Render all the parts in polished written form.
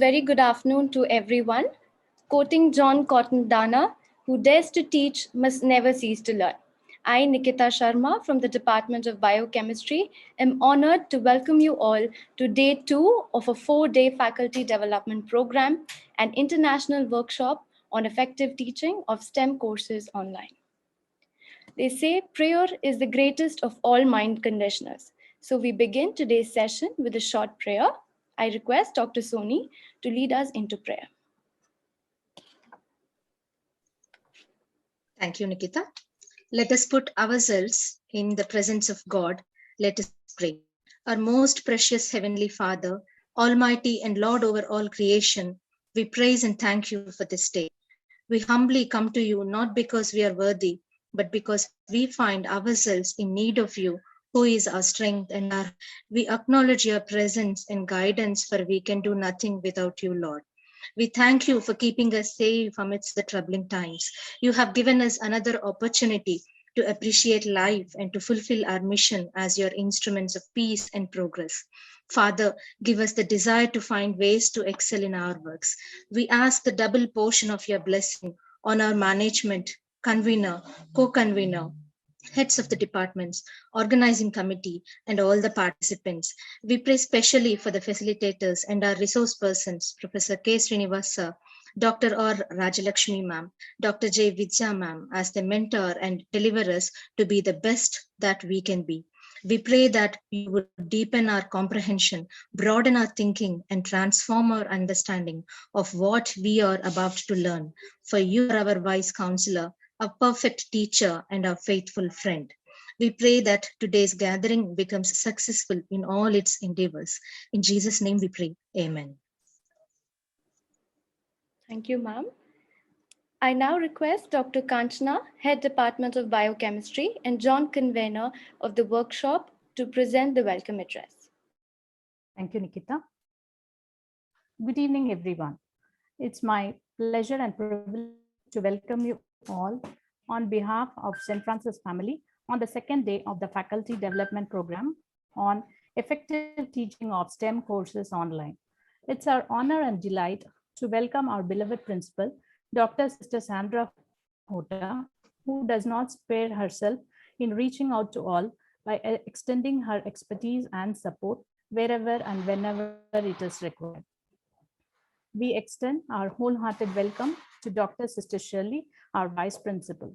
very good afternoon to everyone. Quoting John Cotton Dana, who dares to teach must never cease to learn. I, Nikita Sharma from the Department of Biochemistry, am honored to welcome you all to day 2 of a 4-day faculty development program, an international workshop on effective teaching of STEM courses online. They say prayer is the greatest of all mind conditioners. So we begin today's session with a short prayer. I request Dr. Soni to lead us into prayer. Thank you, Nikita. Let us put ourselves in the presence of God. Let us pray. Our most precious Heavenly Father, Almighty and Lord over all creation, we praise and thank you for this day. We humbly come to you not because we are worthy, but because we find ourselves in need of you, who is our strength and our. We acknowledge your presence and guidance, for we can do nothing without you, Lord. We thank you for keeping us safe amidst the troubling times. You have given us another opportunity to appreciate life and to fulfill our mission as your instruments of peace and progress. Father, give us the desire to find ways to excel in our works. We ask the double portion of your blessing on our management, convener, co-convener, heads of the departments, organizing committee, and all the participants. We pray specially for the facilitators and our resource persons, Professor K. Srinivasa, Dr. R. Rajalakshmi ma'am, Dr. J. Vidya ma'am, as the mentor and deliver us to be the best that we can be. We pray that you would deepen our comprehension, broaden our thinking, and transform our understanding of what we are about to learn. For you are our wise counselor, a perfect teacher, and a faithful friend. We pray that today's gathering becomes successful in all its endeavors. In Jesus' name we pray. Amen. Thank you, ma'am. I now request Dr. Kanchana, Head Department of Biochemistry, and John, Convener of the workshop, to present the welcome address. Thank you, Nikita. Good evening, everyone. It's my pleasure and privilege to welcome you all on behalf of St. Francis family on the second day of the Faculty Development Program on effective teaching of STEM courses online. It's our honor and delight to welcome our beloved principal, Dr. Sister Sandra Hota, who does not spare herself in reaching out to all by extending her expertise and support wherever and whenever it is required. We extend our wholehearted welcome to Dr. Sister Shirley, our Vice Principal.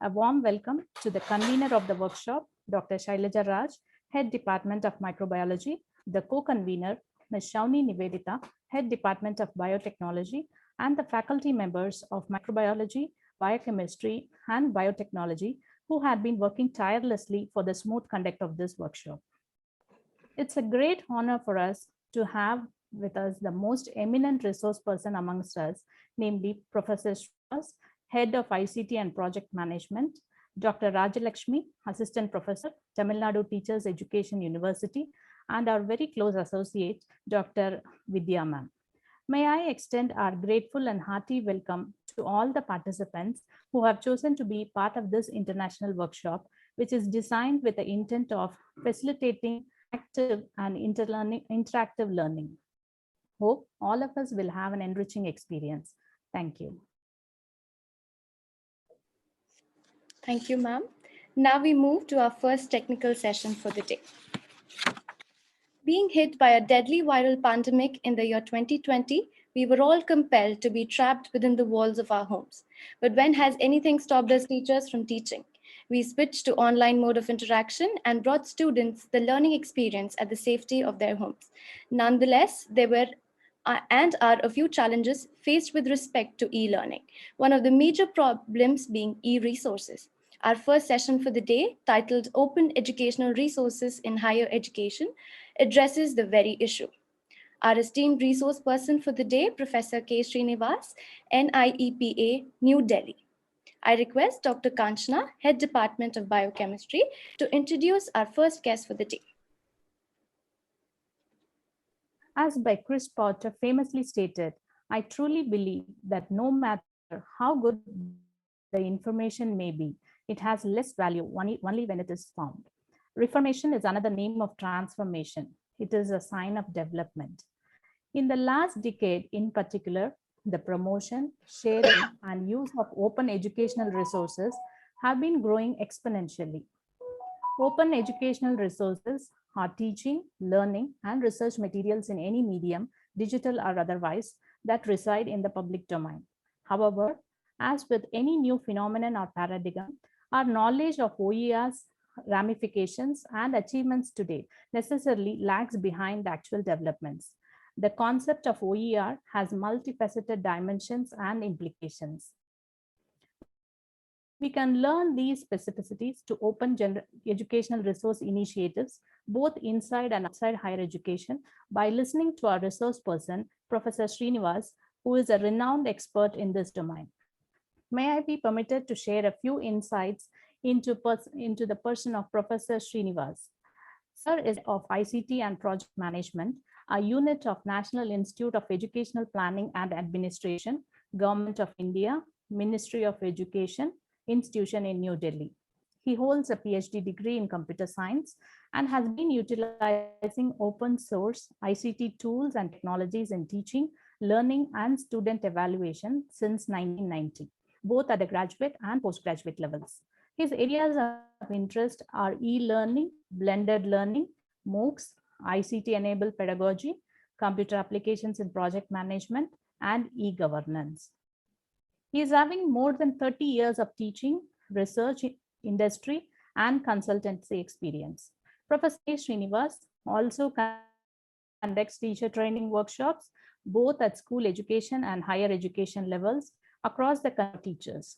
A warm welcome to the convener of the workshop, Dr. Shailaja Raj, Head Department of Microbiology, the co-convener, Ms. Shauni Nivedita, Head Department of Biotechnology, and the faculty members of Microbiology, Biochemistry, and Biotechnology who have been working tirelessly for the smooth conduct of this workshop. It's a great honor for us to have with us the most eminent resource person amongst us, namely Professor Srinivas, Head of ICT and Project Management, Dr. Rajalakshmi, Assistant Professor, Tamil Nadu Teachers Education University, and our very close associate, Dr. Vidya ma'am. May I extend our grateful and hearty welcome to all the participants who have chosen to be part of this international workshop, which is designed with the intent of facilitating active and interactive learning. Hope all of us will have an enriching experience. Thank you. Thank you, ma'am. Now we move to our first technical session for the day. Being hit by a deadly viral pandemic in the year 2020, we were all compelled to be trapped within the walls of our homes. But when has anything stopped us teachers from teaching? We switched to online mode of interaction and brought students the learning experience at the safety of their homes. Nonetheless, there were and are a few challenges faced with respect to e-learning. One of the major problems being e-resources. Our first session for the day, titled Open Educational Resources in Higher Education, addresses the very issue. Our esteemed resource person for the day, Professor K. Srinivas, NIEPA, New Delhi. I request Dr. Kanchana, Head Department of Biochemistry, to introduce our first guest for the day. As by Chris Potter famously stated, I truly believe that no matter how good the information may be, it has less value only when it is found. Reformation is another name of transformation. It is a sign of development. In the last decade in particular, the promotion, sharing, and use of open educational resources have been growing exponentially. Open educational resources are teaching, learning, and research materials in any medium, digital or otherwise, that reside in the public domain. However, as with any new phenomenon or paradigm, our knowledge of OER's ramifications and achievements today necessarily lags behind the actual developments. The concept of OER has multifaceted dimensions and implications. We can learn these specificities to open educational resource initiatives, both inside and outside higher education, by listening to our resource person, Professor Srinivas, who is a renowned expert in this domain. May I be permitted to share a few insights into the person of Professor Srinivas? Sir is of ICT and Project Management, a unit of National Institute of Educational Planning and Administration, Government of India, Ministry of Education, institution in New Delhi. He holds a PhD degree in computer science and has been utilizing open source ICT tools and technologies in teaching, learning, and student evaluation since 1990, both at the graduate and postgraduate levels. His areas of interest are e-learning, blended learning, MOOCs, ICT-enabled pedagogy, computer applications in project management, and e-governance. He is having more than 30 years of teaching, research, industry, and consultancy experience. Professor Srinivas also conducts teacher training workshops, both at school education and higher education levels across the country for teachers.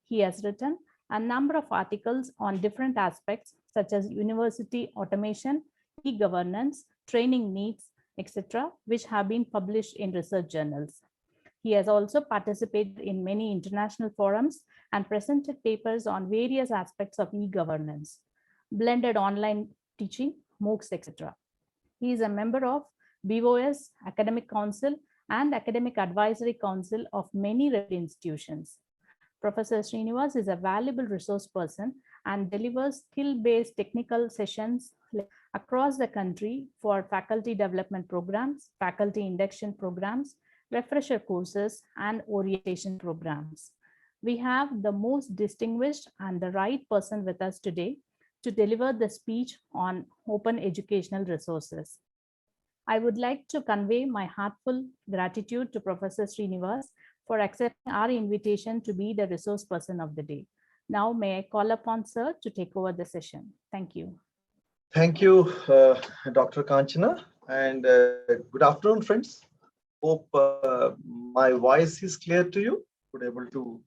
He has written a number of articles on different aspects such as university automation, e-governance, training needs, etc., which have been published in research journals. He has also participated in many international forums and presented papers on various aspects of e-governance, blended online teaching, MOOCs, etc. He is a member of BOS, Academic Council, and Academic Advisory Council of many reputed institutions. Professor Srinivas is a valuable resource person and delivers skill-based technical sessions across the country for faculty development programs, faculty induction programs, refresher courses, and orientation programs. We have the most distinguished and the right person with us today to deliver the speech on open educational resources. I would like to convey my heartfelt gratitude to Professor Srinivas for accepting our invitation to be the resource person of the day. Now, may I call upon Sir to take over the session. Thank you. Thank you, Dr. Kanchana, and good afternoon, friends. Hope my voice is clear to you. Good able to.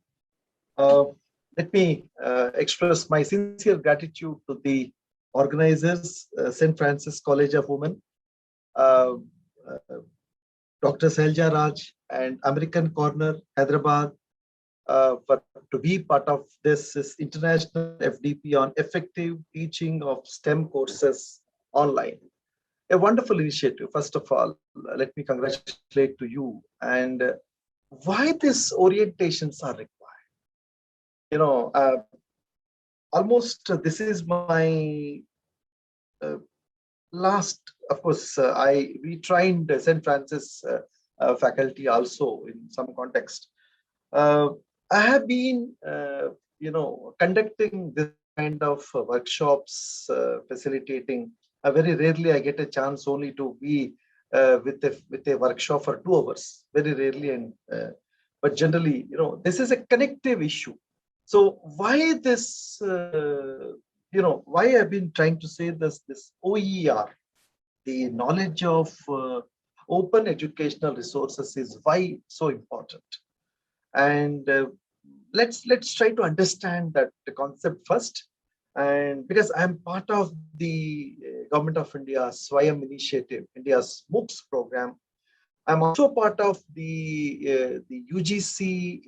Let me express my sincere gratitude to the organizers, St. Francis College of Women, Dr. Selja Raj and American Corner, Hyderabad, to be part of this international FDP on effective teaching of STEM courses online. A wonderful initiative. First of all, let me congratulate to you. And why these orientations are required? You know, almost this is my last, of course, we trained St. Francis faculty also in some context. I have been, conducting this kind of workshops, facilitating. Very rarely I get a chance only to be with a workshop for 2 hours. Very rarely, and but generally, this is a connective issue. So why this? Why I've been trying to say this OER, the knowledge of open educational resources, is why so important. And let's try to understand that the concept first. And because I'm part of the Government of India Swayam initiative, India's MOOCs program, I'm also part of the UGC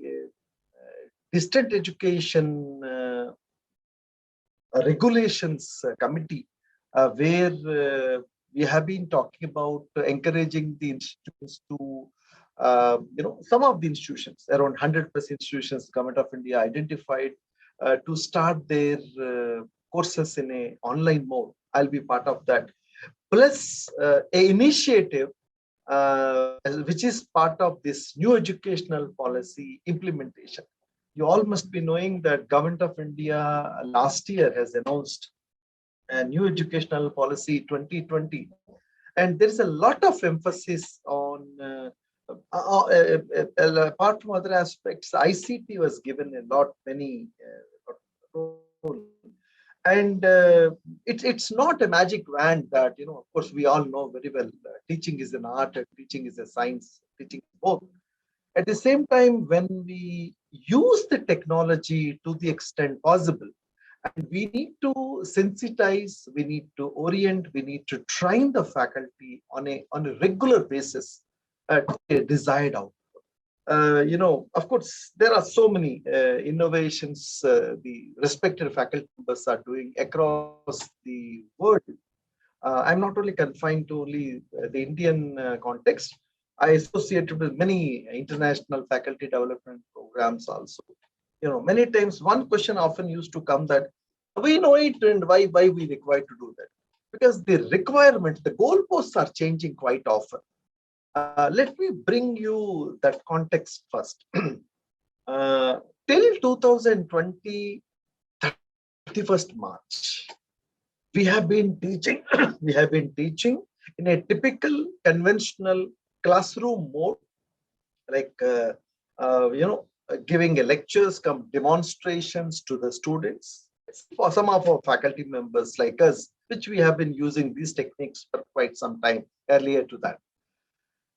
distant education regulations committee, where we have been talking about encouraging the institutions to, some of the institutions, around 100 plus institutions, Government of India identified to start their courses in an online mode. I'll be part of that. Plus, a initiative which is part of this new educational policy implementation. You all must be knowing that Government of India last year has announced a new educational policy 2020, and there is a lot of emphasis on apart from other aspects, ICT was given a lot many role. And it's not a magic wand that, of course, we all know very well, teaching is an art and teaching is a science, teaching is both. At the same time, when we use the technology to the extent possible, and we need to sensitize, we need to orient, we need to train the faculty on a regular basis to a desired outcome. Of course, there are so many innovations the respected faculty members are doing across the world. I'm not only confined to only the Indian context. I associated with many international faculty development programs also. Many times one question often used to come that we know it and why we require to do that? Because the requirements, the goalposts are changing quite often. Let me bring you that context first. Till 2020, 31st March, we have been teaching. We have been teaching in a typical conventional classroom mode, like giving a lectures, come demonstrations to the students. For some of our faculty members like us, which we have been using these techniques for quite some time earlier to that.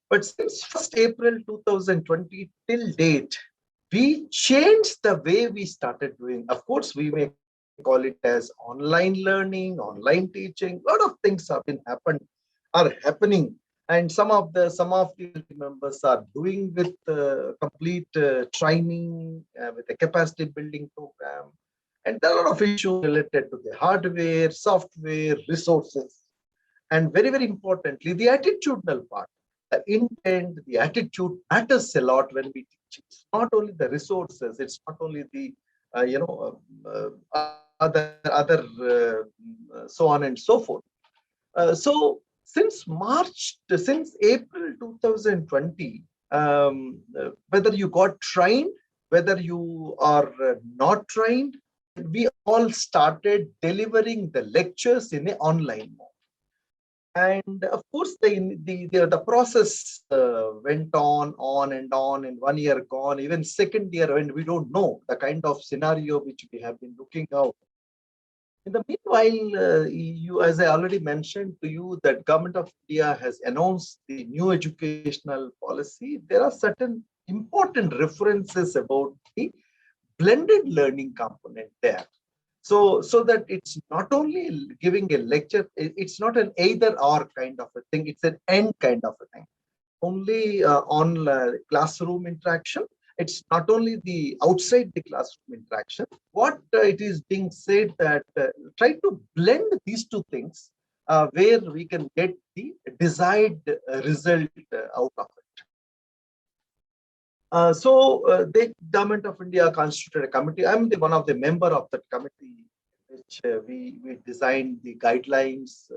But since 1st April 2020 till date, we changed the way we started doing. Of course, we may call it as online learning, online teaching. A lot of things are happening, and some of the members are doing with complete training with a capacity building program, and there are a lot of issues related to the hardware, software, resources, and very, very importantly, the attitudinal part. The intent, the attitude matters a lot when we teach. It's not only the resources, it's not only the other so on and so forth. So since April 2020, whether you got trained, whether you are not trained, we all started delivering the lectures in an online mode. And of course, the process went on and on, and 1 year gone, even second year, and we don't know the kind of scenario which we have been looking out. In the meanwhile, as I already mentioned to you, that Government of India has announced the new educational policy. There are certain important references about the blended learning component there. So that it's not only giving a lecture, it's not an either or kind of a thing, it's an and kind of a thing. Only on classroom interaction, it's not only the outside the classroom interaction. What it is being said that try to blend these two things where we can get the desired result out of it. The Government of India constituted a committee. I'm one of the member of that committee, which we designed the guidelines.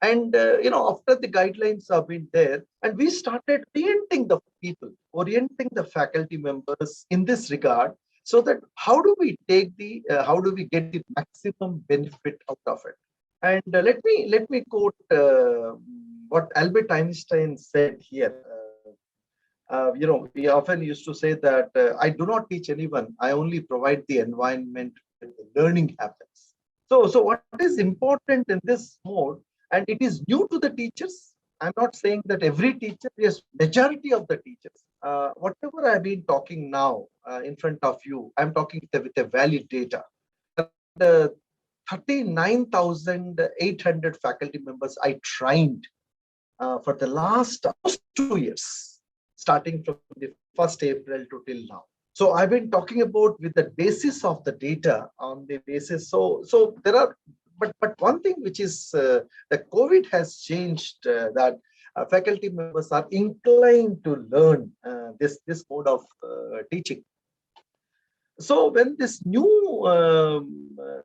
And after the guidelines have been there, and we started orienting the people, orienting the faculty members in this regard, so that how do we get the maximum benefit out of it? And let me quote what Albert Einstein said here. We often used to say that I do not teach anyone. I only provide the environment where the learning happens. So what is important in this mode, and it is new to the teachers. I'm not saying that every teacher, yes, majority of the teachers. Whatever I've been talking now in front of you, I'm talking with a valid data. 39,800 faculty members I trained for the last almost 2 years, starting from the 1st April to till now. So I've been talking about with the basis of the data on the basis. So there are, but one thing which is the COVID has changed that faculty members are inclined to learn this mode of teaching. So when this new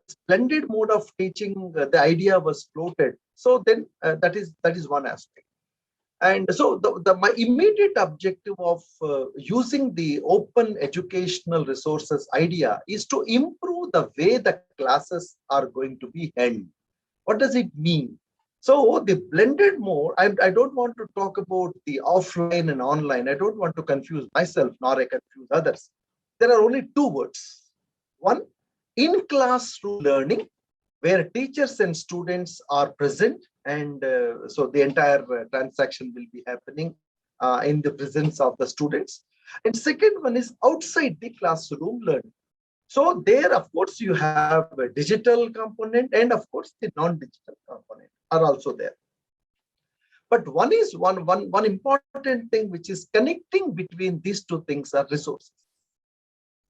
splendid mode of teaching, the idea was floated. So then that is one aspect. And so my immediate objective of using the open educational resources idea is to improve the way the classes are going to be held. What does it mean? So the blended mode, I don't want to talk about the offline and online. I don't want to confuse myself, nor I confuse others. There are only two words. One, in-classroom learning, where teachers and students are present, and so the entire transaction will be happening in the presence of the students. And second one is outside the classroom learning. So there, of course, you have a digital component, and of course, the non-digital component are also there. But one important thing which is connecting between these two things are resources.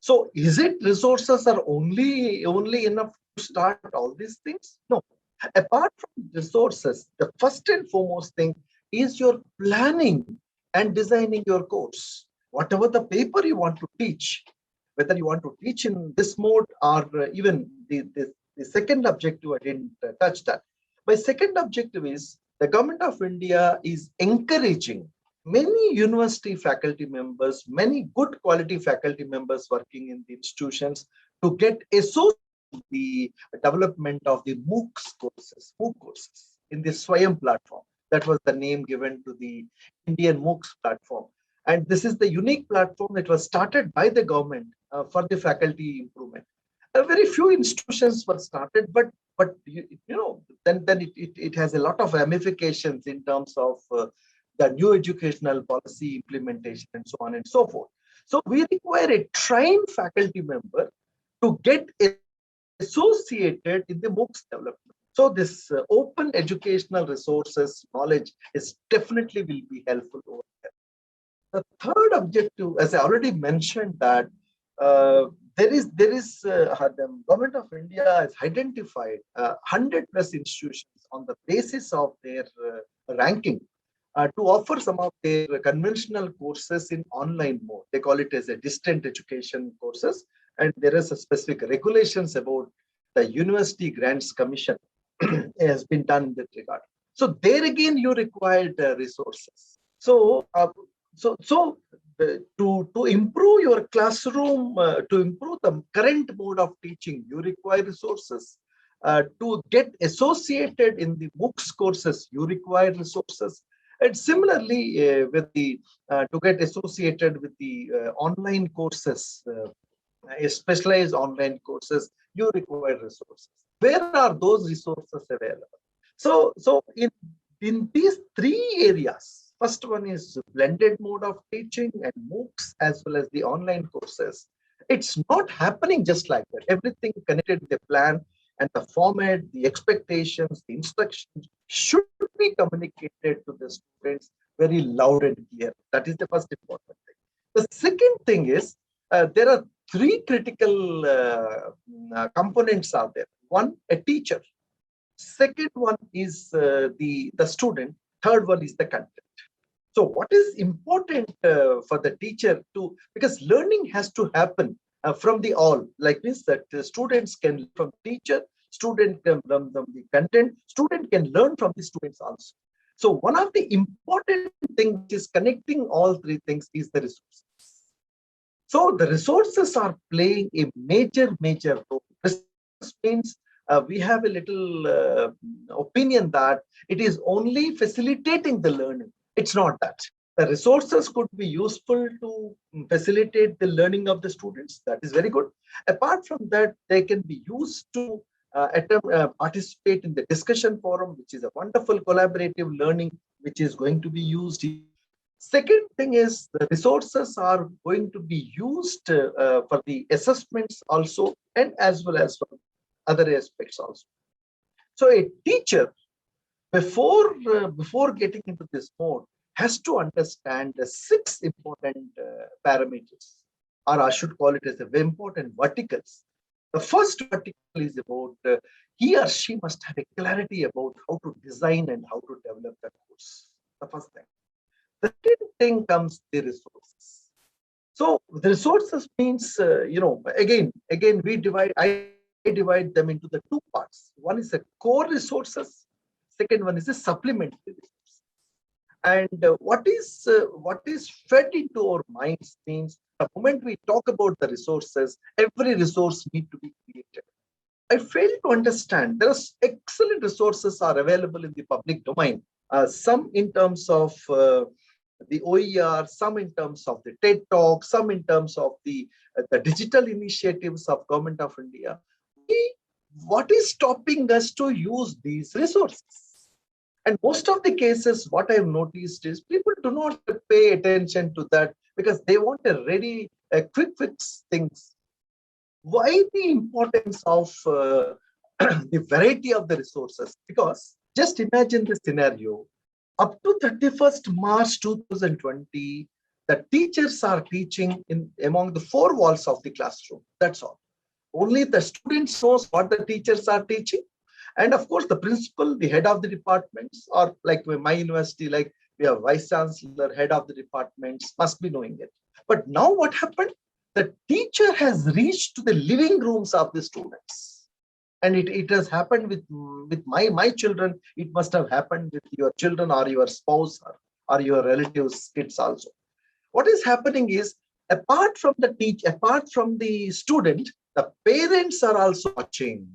So is it resources are only enough to start all these things? No. Apart from resources, the first and foremost thing is your planning and designing your course. Whatever the paper you want to teach, whether you want to teach in this mode or even the second objective, I didn't touch that. My second objective is the government of India is encouraging many university faculty members, many good quality faculty members working in the institutions to get associated with the development of the MOOC courses in the Swayam platform. That was the name given to the Indian MOOCs platform. And this is the unique platform that was started by the government for the faculty improvement. Very few institutions were started, but then it has a lot of ramifications in terms of the new educational policy implementation and so on and so forth. So we require a trained faculty member to get associated in the MOOCs development. So this open educational resources knowledge is definitely will be helpful over there. The third objective, as I already mentioned, that the government of India has identified 100 plus institutions on the basis of their ranking to offer some of their conventional courses in online mode. They call it as a distant education courses, and there is a specific regulations about the University Grants Commission has been done in that regard. So there again, you required resources. So to improve your classroom, to improve the current mode of teaching, you require resources. To get associated in the MOOCs courses, you require resources. And similarly, with the to get associated with the online courses, specialized online courses, you require resources. Where are those resources available? So in these three areas, first one is blended mode of teaching and MOOCs as well as the online courses. It's not happening just like that. Everything connected with the plan and the format, the expectations, the instructions should be communicated to the students very loud and clear. That is the first important thing. The second thing is there are three critical components out there. One, a teacher. Second one is the student. Third one is the content. So what is important for the teacher to, because learning has to happen from the all, like this, that students can learn from teacher, student can learn from the content, student can learn from the students also. So one of the important things which is connecting all three things is the resources. So the resources are playing a major role. This means we have a little opinion that it is only facilitating the learning. It's not that. The resources could be useful to facilitate the learning of the students. That is very good. Apart from that, they can be used to participate in the discussion forum, which is a wonderful collaborative learning, which is going to be used. Second thing is the resources are going to be used for the assessments also, and as well as for other aspects also. So a teacher, before getting into this mode, has to understand the 6 important parameters, or I should call it as the very important verticals. The first vertical is about he or she must have a clarity about how to design and how to develop the course. The first thing. The second thing comes the resources. So the resources means, again, I divide them into the 2 parts. One is the core resources. Second one is the supplementary resources. And what is fed into our minds means the moment we talk about the resources, every resource need to be created. I fail to understand. There are excellent resources are available in the public domain. Some in terms of the OER, some in terms of the TED Talk, some in terms of the digital initiatives of Government of India. What is stopping us to use these resources? And most of the cases, what I've noticed is people do not pay attention to that because they want a ready, quick fix things. Why the importance of the variety of the resources? Because just imagine the scenario. Up to 31st March 2020, the teachers are teaching in among the four walls of the classroom. That's all. Only the students knows what the teachers are teaching. And of course, the principal, the head of the departments, or like my university, like we have vice chancellor, head of the departments, must be knowing it. But now what happened? The teacher has reached to the living rooms of the students. And it has happened with my children. It must have happened with your children or your spouse or your relatives' kids also. What is happening is, apart from the apart from the student, the parents are also watching.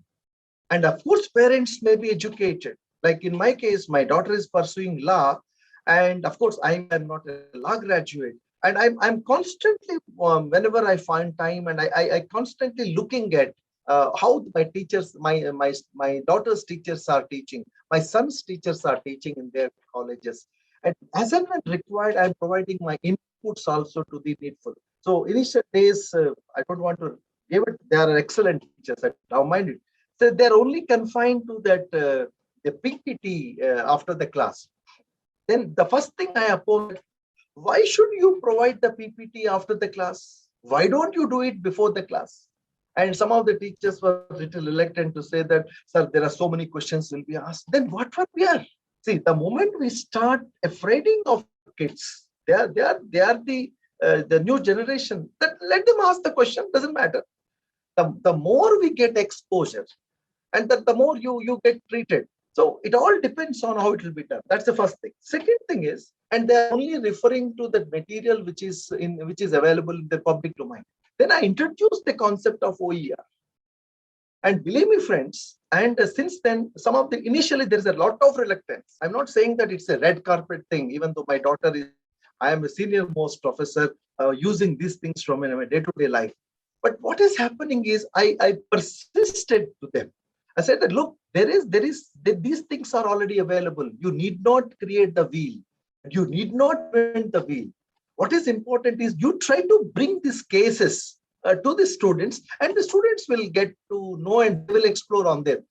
And of course, parents may be educated. Like in my case, my daughter is pursuing law. And of course, I am not a law graduate. And I'm constantly, whenever I find time, and I constantly looking at how my teachers, my daughter's teachers are teaching, my son's teachers are teaching in their colleges. And as and when required, I'm providing my inputs also to the needful. So initial days, I don't want to give it. They are excellent teachers. I don't mind it. So they're only confined to that the PPT after the class. Then the first thing I oppose, why should you provide the PPT after the class? Why don't you do it before the class? And some of the teachers were a little reluctant to say that, sir, there are so many questions will be asked. Then what for we are? See, the moment we start afraiding of kids, they are the new generation. That let them ask the question, doesn't matter. The more we get exposure, and the more you get treated. So it all depends on how it will be done. That's the first thing. Second thing is, and they're only referring to the material which is available in the public domain. Then I introduced the concept of OER. And believe me, friends, and since then, initially there is a lot of reluctance. I'm not saying that it's a red carpet thing, even though my daughter is, I am a senior most professor using these things from my day-to-day life. But what is happening is I persisted to them. I said that, look, these things are already available. You need not create the wheel. You need not invent the wheel. What is important is you try to bring these cases to the students, and the students will get to know and will explore on them.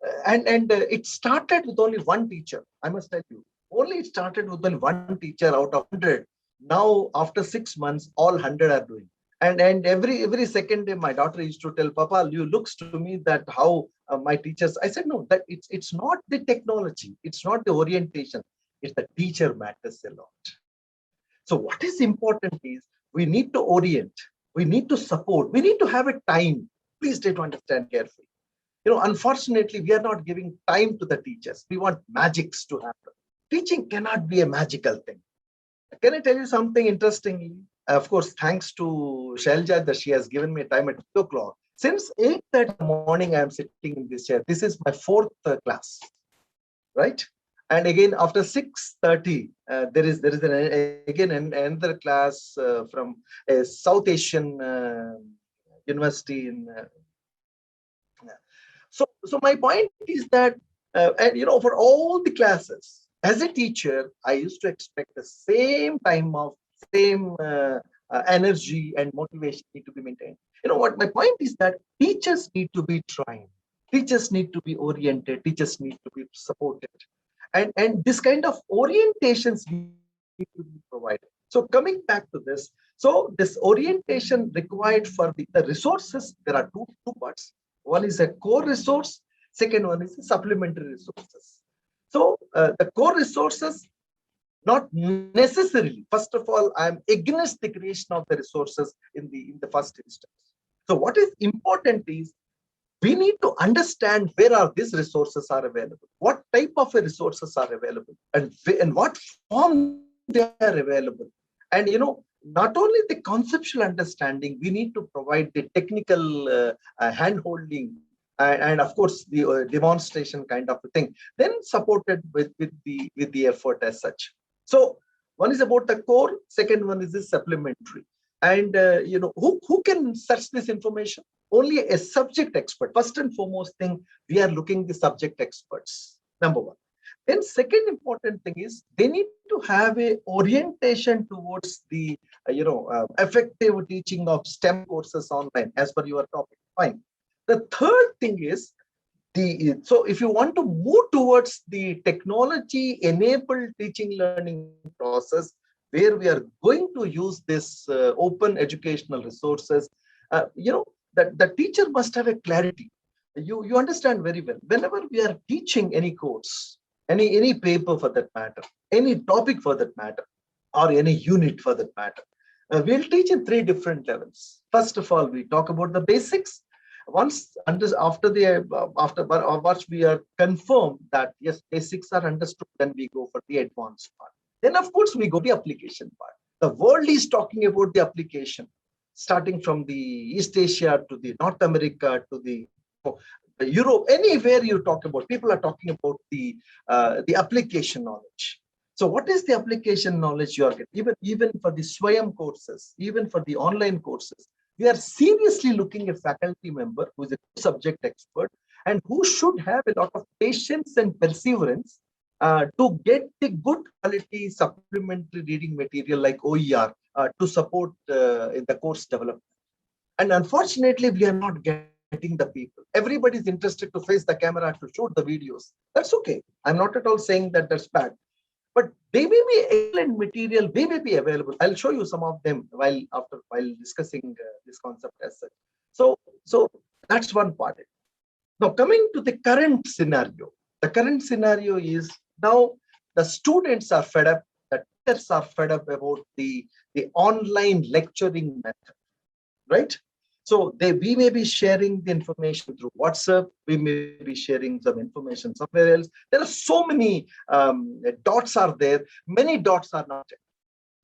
It started with only one teacher. I must tell you, only it started with only one teacher out of 100. Now, after 6 months, all 100 are doing. And every second day, my daughter used to tell, Papa, you looks to me that how my teachers. I said, no, that it's not the technology, it's not the orientation, it's the teacher matters a lot. So what is important is we need to orient, we need to support, we need to have a time. Please try to understand carefully. Unfortunately, we are not giving time to the teachers. We want magics to happen. Teaching cannot be a magical thing. Can I tell you something interesting? Of course, thanks to Shailja that she has given me time at 2 o'clock. Since 8:30 in the morning, I am sitting in this chair. This is my 4th class, right? And again, after 6:30, there is another class from a South Asian university in. So my point is that, for all the classes, as a teacher, I used to expect the same time of same energy and motivation need to be maintained. What my point is that teachers need to be trained, teachers need to be oriented, teachers need to be supported, and this kind of orientations need to be provided. So coming back to this, so this orientation required for the resources, there are two parts. One is a core resource, second one is supplementary resources. So the core resources, not necessarily. First of all, I am against the creation of the resources in the first instance. So what is important is we need to understand where are these resources are available, what type of resources are available, and in what form they are available. And not only the conceptual understanding, we need to provide the technical hand holding, and of course the demonstration kind of a thing, then supported with the effort as such. So one is about the core, second one is the supplementary. And who can search this information? Only a subject expert. First and foremost thing, we are looking the subject experts, number one. Then second important thing is they need to have a orientation towards the effective teaching of STEM courses online as per your topic. Fine. The third thing is so if you want to move towards the technology enabled teaching learning process, where we are going to use this open educational resources, that the teacher must have a clarity. You understand very well. Whenever we are teaching any course, any paper for that matter, any topic for that matter, or any unit for that matter, we'll teach in three different levels. First of all, we talk about the basics. After we are confirmed that yes, basics are understood, then we go for the advanced part. Then of course we go to the application part. The world is talking about the application, starting from the East Asia to the North America to the Europe. Anywhere you talk about, people are talking about the application knowledge. So what is the application knowledge you are getting? Even for the Swayam courses, even for the online courses, we are seriously looking at faculty member who is a subject expert and who should have a lot of patience and perseverance to get the good quality supplementary reading material like OER to support in the course development. And unfortunately, we are not getting the people. Everybody is interested to face the camera to shoot the videos. That's okay. I'm not at all saying that that's bad. But they may be excellent material, they may be available. I'll show you some of them while discussing this concept as such. So that's one part. Now coming to the current scenario. The current scenario is now the students are fed up, the teachers are fed up about the online lecturing method, right? So we may be sharing the information through WhatsApp, we may be sharing some information somewhere else. There are so many dots are there, many dots are not there.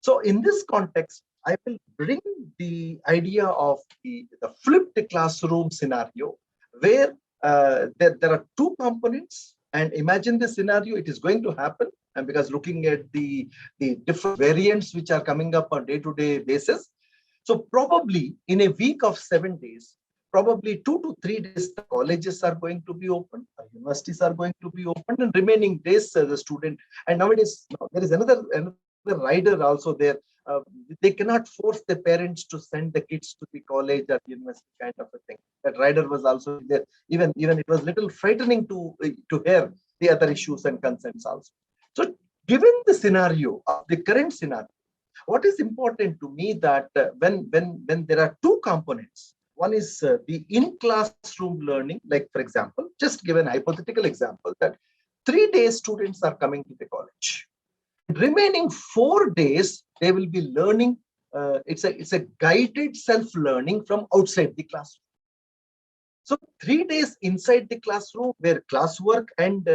So in this context, I will bring the idea of the flipped classroom scenario, where there are two components. And imagine the scenario, it is going to happen. And because looking at the different variants which are coming up on day-to-day basis, so probably in a week of 7 days, probably 2 to 3 days, the colleges are going to be open, universities are going to be open, and remaining days the student. And nowadays, there is another rider also there. They cannot force the parents to send the kids to the college or university kind of a thing. That rider was also there. Even it was little frightening to hear the other issues and concerns also. So given the scenario of the current scenario, what is important to me that when there are two components, one is the in-classroom learning, like for example, just give an hypothetical example that 3 days students are coming to the college. Remaining 4 days, they will be learning. It's a guided self-learning from outside the classroom. So 3 days inside the classroom where classwork and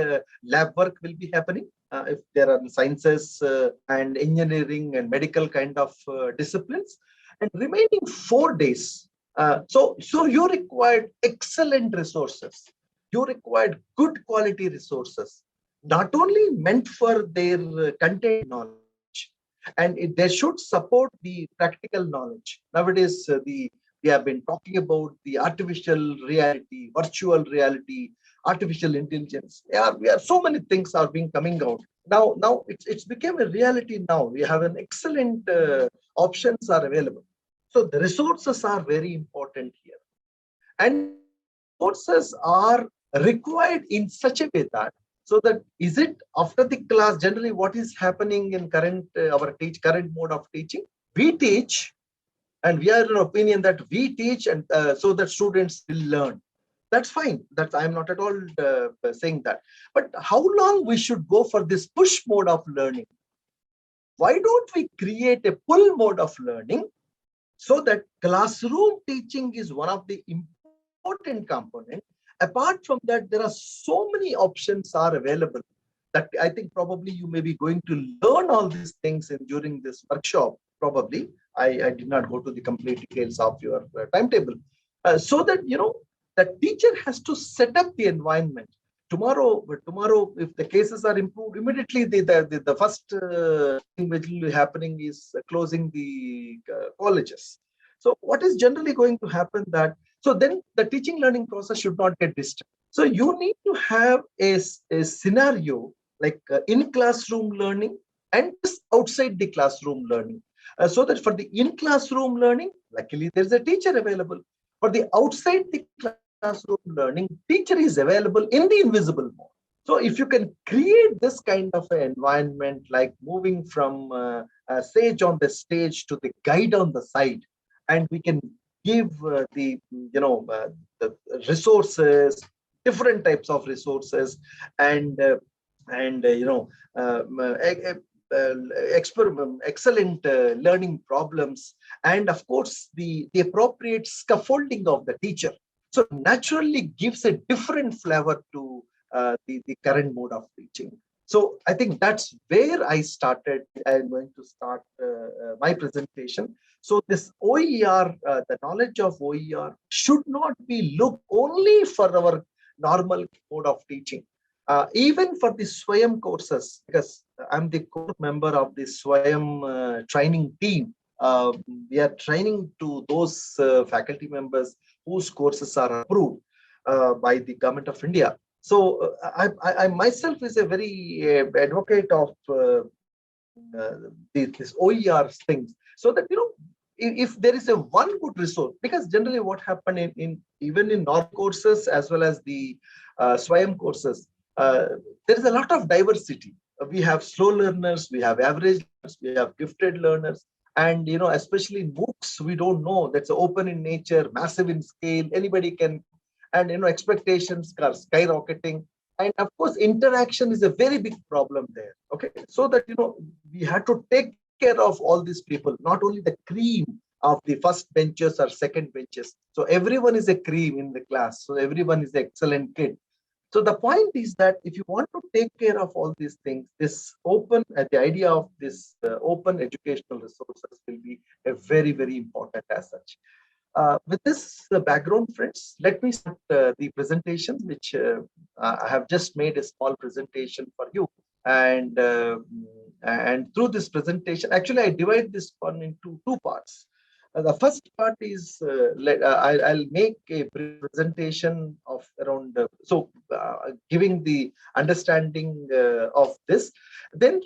lab work will be happening. If there are sciences and engineering and medical kind of disciplines, and remaining 4 days. So you required excellent resources. You required good quality resources, not only meant for their content knowledge, and they should support the practical knowledge. Nowadays, we have been talking about the artificial reality, virtual reality, artificial intelligence. We are so many things are being coming out. Now it's become a reality now. We have an excellent options are available. So the resources are very important here. And resources are required in such a way that, so that is it after the class, generally what is happening in current current mode of teaching? We teach, and we are in opinion that we teach, and so that students will learn. That's fine. I'm not at all saying that. But how long we should go for this push mode of learning? Why don't we create a pull mode of learning, so that classroom teaching is one of the important important component. Apart from that, there are so many options are available that I think probably you may be going to learn all these things during this workshop. Probably, I did not go to the complete details of your timetable, so that the teacher has to set up the environment. Tomorrow, if the cases are improved, immediately the first thing which will be happening is closing the colleges. So what is generally going to happen that, so then the teaching learning process should not get disturbed. So you need to have a scenario like in classroom learning and outside the classroom learning. So that for the in classroom learning, luckily there's a teacher available. For the outside the classroom learning, teacher is available in the invisible mode. So if you can create this kind of an environment, like moving from sage on the stage to the guide on the side, and we can give the resources, different types of resources, and experiment, excellent learning problems, and of course the appropriate scaffolding of the teacher. So naturally gives a different flavor to the current mode of teaching. So I think that's where I started. I'm going to start my presentation. So this OER, the knowledge of OER should not be looked only for our normal mode of teaching. Even for the SWAYAM courses, because I'm the core member of the SWAYAM training team, we are training to those faculty members whose courses are approved by the Government of India. So I myself is a very advocate of this OER things, so that if there is a one good resource, because generally what happened even in normal courses as well as the SWAYAM courses, there is a lot of diversity. We have slow learners, we have average learners, we have gifted learners, and especially in books, we don't know, that's open in nature, massive in scale, anybody can, and expectations are skyrocketing, and of course interaction is a very big problem there. Okay, so that we had to take care of all these people, not only the cream of the first benches or second benches. So everyone is a cream in the class, so everyone is an excellent kid. So the point is that if you want to take care of all these things, this open, the idea of this open educational resources will be a very, very important as such. With this background, friends, let me start the presentation, which I have just made a small presentation for you. And through this presentation, actually, I divide this one into two parts. The first part is I'll make a presentation of around giving the understanding of this. Then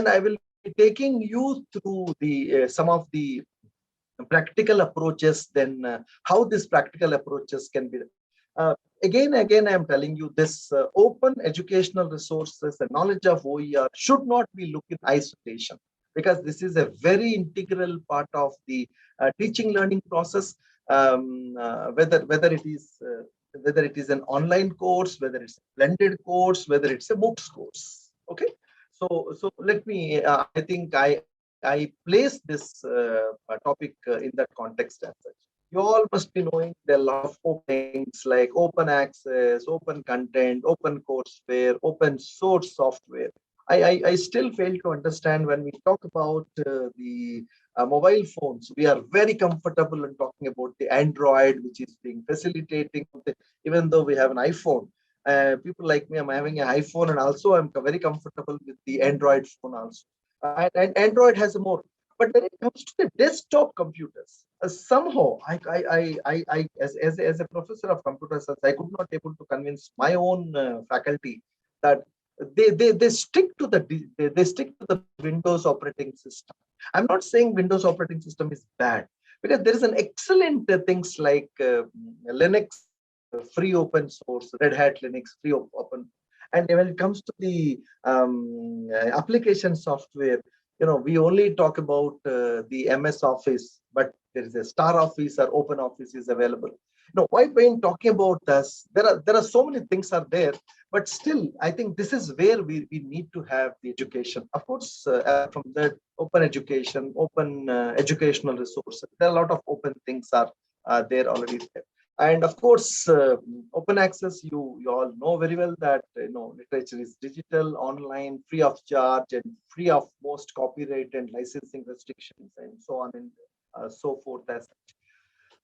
I will be taking you through the some of the practical approaches. Then how these practical approaches can be. Again, I am telling you, this open educational resources and knowledge of OER should not be looked in isolation, because this is a very integral part of the teaching learning process. Whether it is an online course, whether it's a blended course, whether it's a MOOCs course. Okay, so let me. I think I place this topic in that context as such. You all must be knowing there are a lot of openings like open access, open content, open courseware, open source software. I still fail to understand when we talk about the mobile phones. We are very comfortable in talking about the Android, which is being facilitating, even though we have an iPhone. People like me, I'm having an iPhone, and also I'm very comfortable with the Android phone also. And Android has more. But when it comes to the desktop computers, somehow as a professor of computer science, I could not able to convince my own faculty that they stick to the Windows operating system. I'm not saying Windows operating system is bad, because there is an excellent things like Linux, free open source, Red Hat Linux, free open. And when it comes to the application software, we only talk about the MS Office, but there is a Star Office or Open Office is available. Why when talking about this, there are so many things are there, but still, I think this is where we need to have the education. Of course, from that open education, open educational resources, there are a lot of open things are there already there. And of course, open access, you all know very well that literature is digital, online, free of charge, and free of most copyright and licensing restrictions, and so on and so forth. As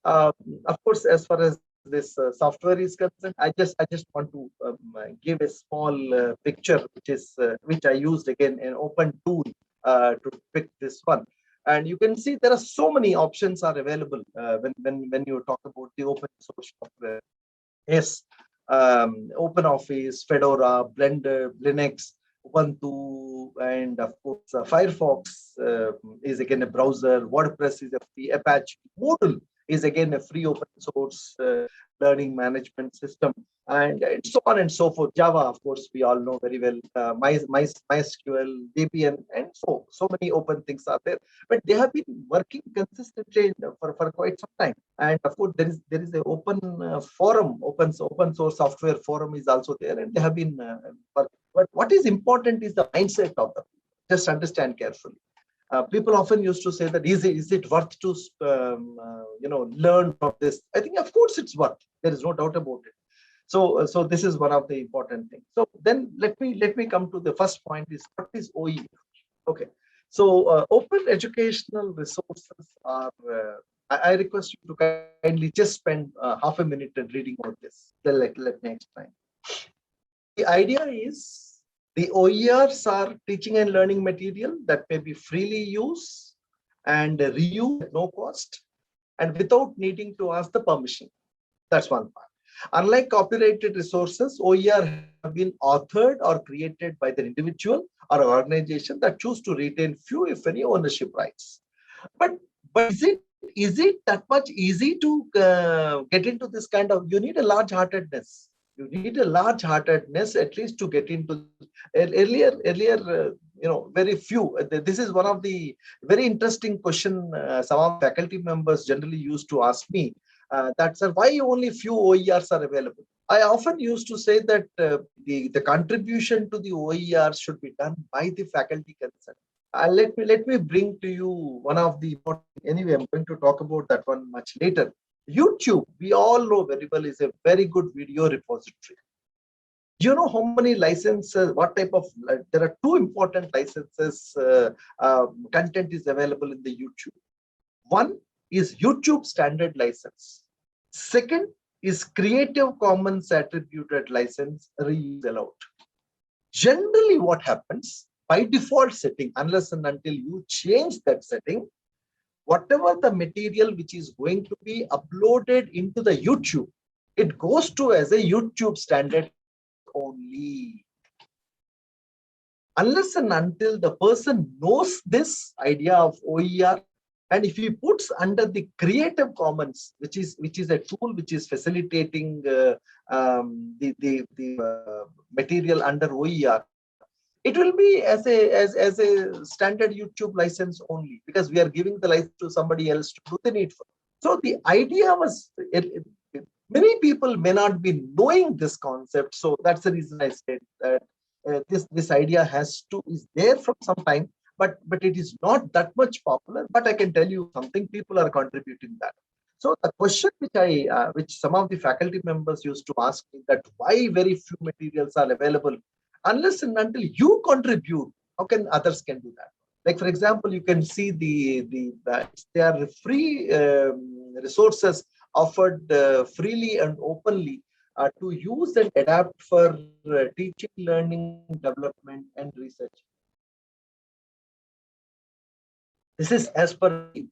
of course, as far as this software is concerned, I just want to give a small picture, which I used again an open tool to pick this one. And you can see there are so many options are available when you talk about the open source software. Yes, Open Office, Fedora, Blender, Linux, Ubuntu, and of course Firefox is again a browser. WordPress is a free. Apache, Moodle is again a free open source learning management system, and so on and so forth. Java, of course, we all know very well. MySQL, Debian, and so many open things are there. But they have been working consistently for quite some time. And of course, there is an open forum, open source software forum is also there, and they have been working. But what is important is the mindset of them. Just understand carefully. People often used to say that is it worth to learn from this? I think of course it's worth. There is no doubt about it. So this is one of the important things. So then let me come to the first point: is what is OER? Okay. So open educational resources are. I request you to kindly just spend half a minute and reading about this. Then let me explain. The idea is the OERs are teaching and learning material that may be freely used and reused at no cost and without needing to ask the permission. That's one part. Unlike copyrighted resources, OER have been authored or created by the individual or organization that choose to retain few, if any, ownership rights. But is it that much easy to get into this kind of? You need a large-heartedness. You need a large-heartedness at least to get into. Earlier, very few. This is one of the very interesting question some of faculty members generally used to ask me. That's why only few OERs are available. I often used to say that the contribution to the OERs should be done by the faculty concerned. Let me bring to you one of the important. Anyway, I'm going to talk about that one much later. YouTube, we all know very well, is a very good video repository. Do you know how many licenses, what type of, there are two important licenses content is available in the YouTube. One is YouTube standard license. Second is Creative Commons attributed license, reuse allowed. Generally what happens, by default setting, unless and until you change that setting, whatever the material which is going to be uploaded into the YouTube, it goes to as a YouTube standard only. Unless and until the person knows this idea of OER, and if he puts under the Creative Commons, which is a tool which is facilitating the material under OER, it will be as a standard YouTube license only, because we are giving the license to somebody else to do the needful. So the idea was, many people may not be knowing this concept. So that's the reason I said that this idea is there from some time, but it is not that much popular. But I can tell you something, people are contributing that. So the question which some of the faculty members used to ask me, that why very few materials are available. Unless and until you contribute, how can others can do that? Like for example, you can see there are free resources offered freely and openly to use and adapt for teaching, learning, development, and research. This is as per the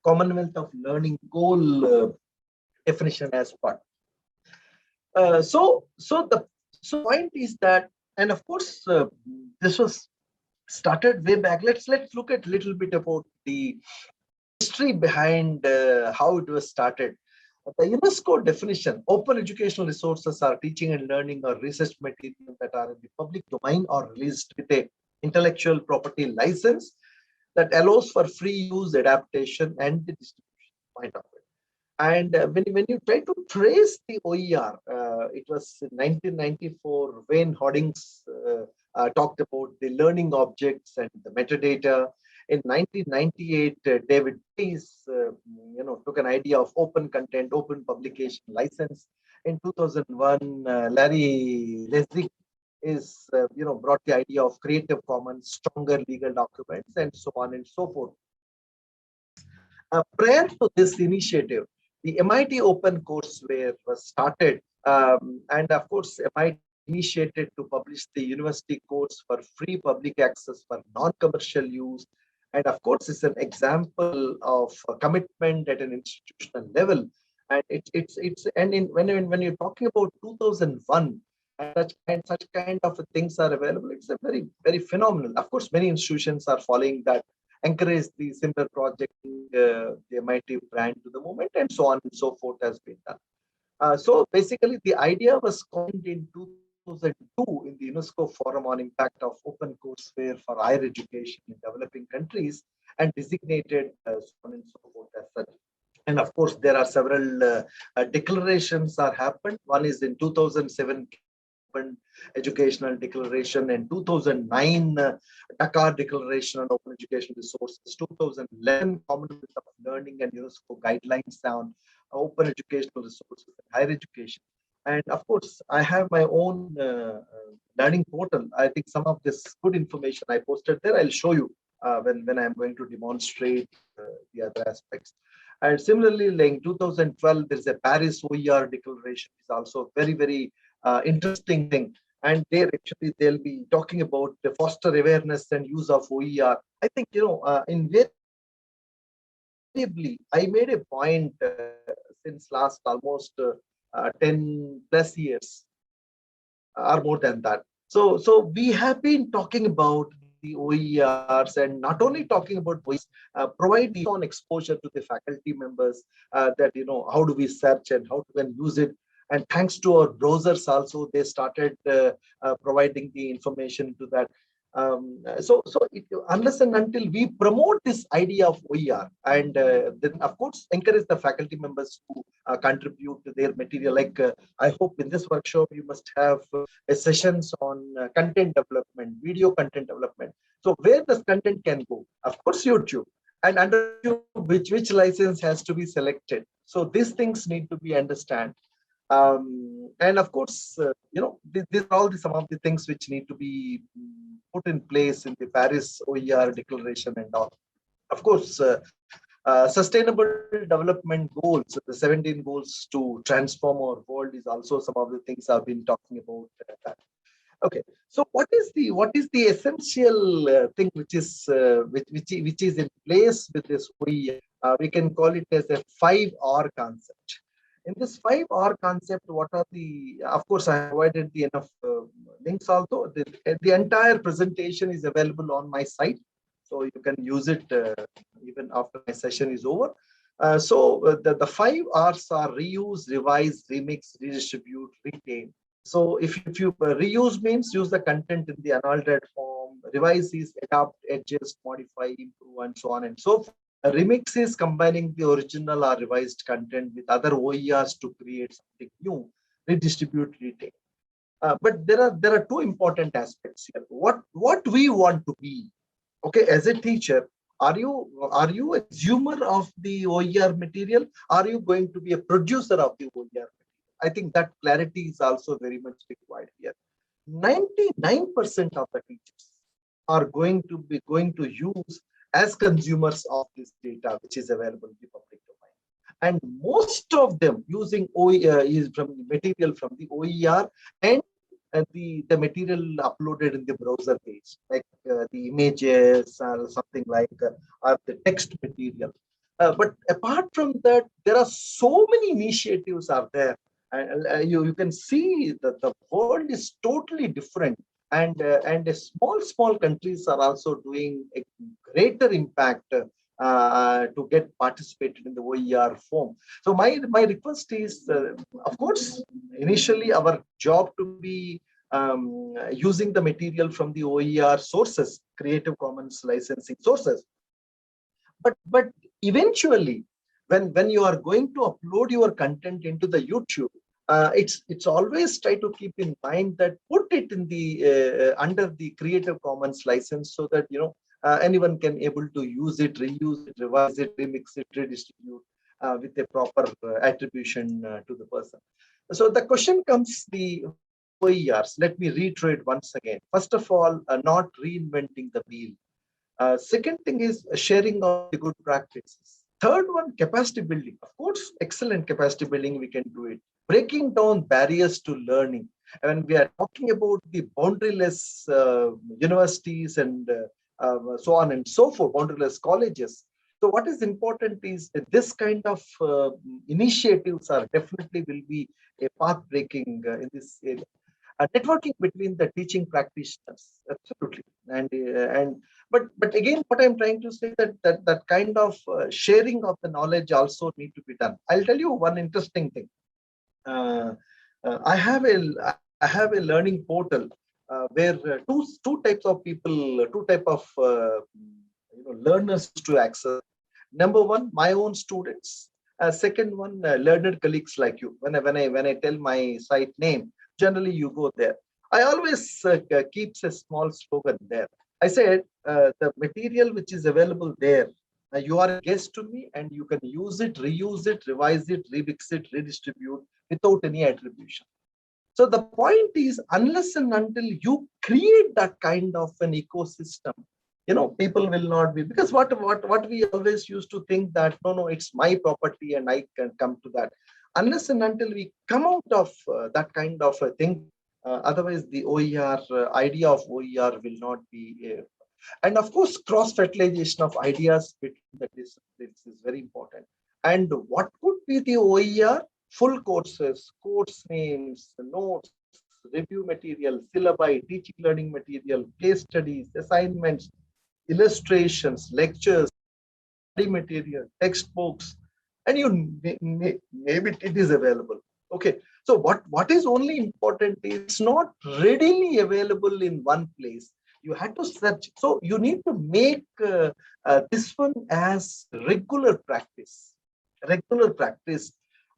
Commonwealth of Learning Goal definition as part. So the point is that, and of course, this was started way back. Let's look at a little bit about the history behind how it was started. The UNESCO definition: open educational resources are teaching and learning or research material that are in the public domain or released with a intellectual property license that allows for free use, adaptation, and the distribution point of it. And when you try to trace the OER, it was in 1994, Wayne Hoddings talked about the learning objects and the metadata. In 1998, David Peace, took an idea of open content, open publication license. In 2001, Larry Lesig is, brought the idea of Creative Commons, stronger legal documents, and so on and so forth. Prior to this initiative, the MIT Open Courseware was started, and of course, MIT initiated to publish the university course for free public access for non-commercial use. And of course, it's an example of a commitment at an institutional level. And when you're talking about 2001, and such kind of things are available, it's a very, very phenomenal. Of course, many institutions are following that, encourage the similar project, the MIT brand to the moment, and so on and so forth has been done. So basically, the idea was coined in 2002 in the UNESCO Forum on Impact of Open Courseware for Higher Education in Developing Countries, and designated so on and so forth as such. And of course, there are several declarations are happened. One is in 2007 Open Educational Declaration, and 2009 Dakar Declaration on Open Educational Resources, 2011 Commonwealth of Learning and UNESCO Guidelines on Open Educational Resources and Higher Education. And of course, I have my own learning portal. I think some of this good information I posted there, I'll show you when I'm going to demonstrate the other aspects. And similarly, like in 2012, there's a Paris OER declaration. It's also very, very interesting thing. And there actually they'll be talking about the foster awareness and use of OER. I think, invariably, I made a point since last almost 10 plus years or more than that. So we have been talking about the OERs, and not only talking about OERs, provide the on exposure to the faculty members that, how do we search and how to use it. And thanks to our browsers also, they started providing the information to that. Unless and until we promote this idea of OER, and then of course encourage the faculty members to contribute to their material. Like I hope in this workshop you must have sessions on content development, video content development. So where this content can go? Of course, YouTube. And under YouTube, which license has to be selected. So these things need to be understood. And of course, these are all some of the things which need to be put in place in the Paris OER declaration and all. Of course, sustainable development goals, the 17 goals to transform our world, is also some of the things I've been talking about. Okay, so what is the essential thing which is in place with this OER? We can call it as a 5R concept. In this 5R concept, what are the, of course, I provided the enough links also. The entire presentation is available on my site, so you can use it even after my session is over. The 5 R's are reuse, revise, remix, redistribute, retain. So if you reuse means use the content in the unaltered form, revise is adapt, adjust, modify, improve, and so on and so forth. A remix is combining the original or revised content with other OERs to create something new. Redistribute, retain. But there are two important aspects here. What we want to be, okay, as a teacher, are you a consumer of the OER material? Are you going to be a producer of the OER material? I think that clarity is also very much required here. 99% of the teachers are going to use as consumers of this data, which is available in the public domain. And most of them using OER is from the material from the OER and the material uploaded in the browser page, like the images or something like, or the text material. But apart from that, there are so many initiatives out there. And you can see that the world is totally different. And small countries are also doing a greater impact to get participated in the OER form. So my request is, of course, initially our job to be using the material from the OER sources, Creative Commons licensing sources. But eventually, when you are going to upload your content into the YouTube, it's always try to keep in mind that put it in the under the Creative Commons license, so that anyone can able to use it, reuse it, revise it, remix it, redistribute with a proper attribution to the person. So the question comes, the what are the OERs? Let me reiterate once again. First of all, not reinventing the wheel. Second thing is sharing of the good practices. Third one, capacity building. Of course, excellent capacity building, we can do it. Breaking down barriers to learning. When we are talking about the boundaryless universities and so on and so forth, boundaryless colleges. So what is important is that this kind of initiatives are definitely will be a path breaking in this area. Networking between the teaching practitioners, absolutely, and but again, what I'm trying to say that kind of sharing of the knowledge also need to be done. I'll tell you one interesting thing. Uh, I have a learning portal where two types of people, two type of learners to access. Number one, my own students. Second one, learned colleagues like you. When I tell my site name, generally you go there. I always keeps a small slogan there. I said the material which is available there, you are a guest to me, and you can use it, reuse it, revise it, remix it, redistribute without any attribution. So the point is, unless and until you create that kind of an ecosystem, people will not be, because what we always used to think that no, it's my property and I can come to that. Unless and until we come out of that kind of a thing, otherwise the OER idea of OER will not be. And of course, cross fertilization of ideas between the disciplines is very important. And what could be the OER? Full courses, course names, notes, review material, syllabi, teaching learning material, case studies, assignments, illustrations, lectures, study material, textbooks, and maybe it is available. Okay, so what is only important is it's not readily available in one place. You had to search. So you need to make this one as regular practice,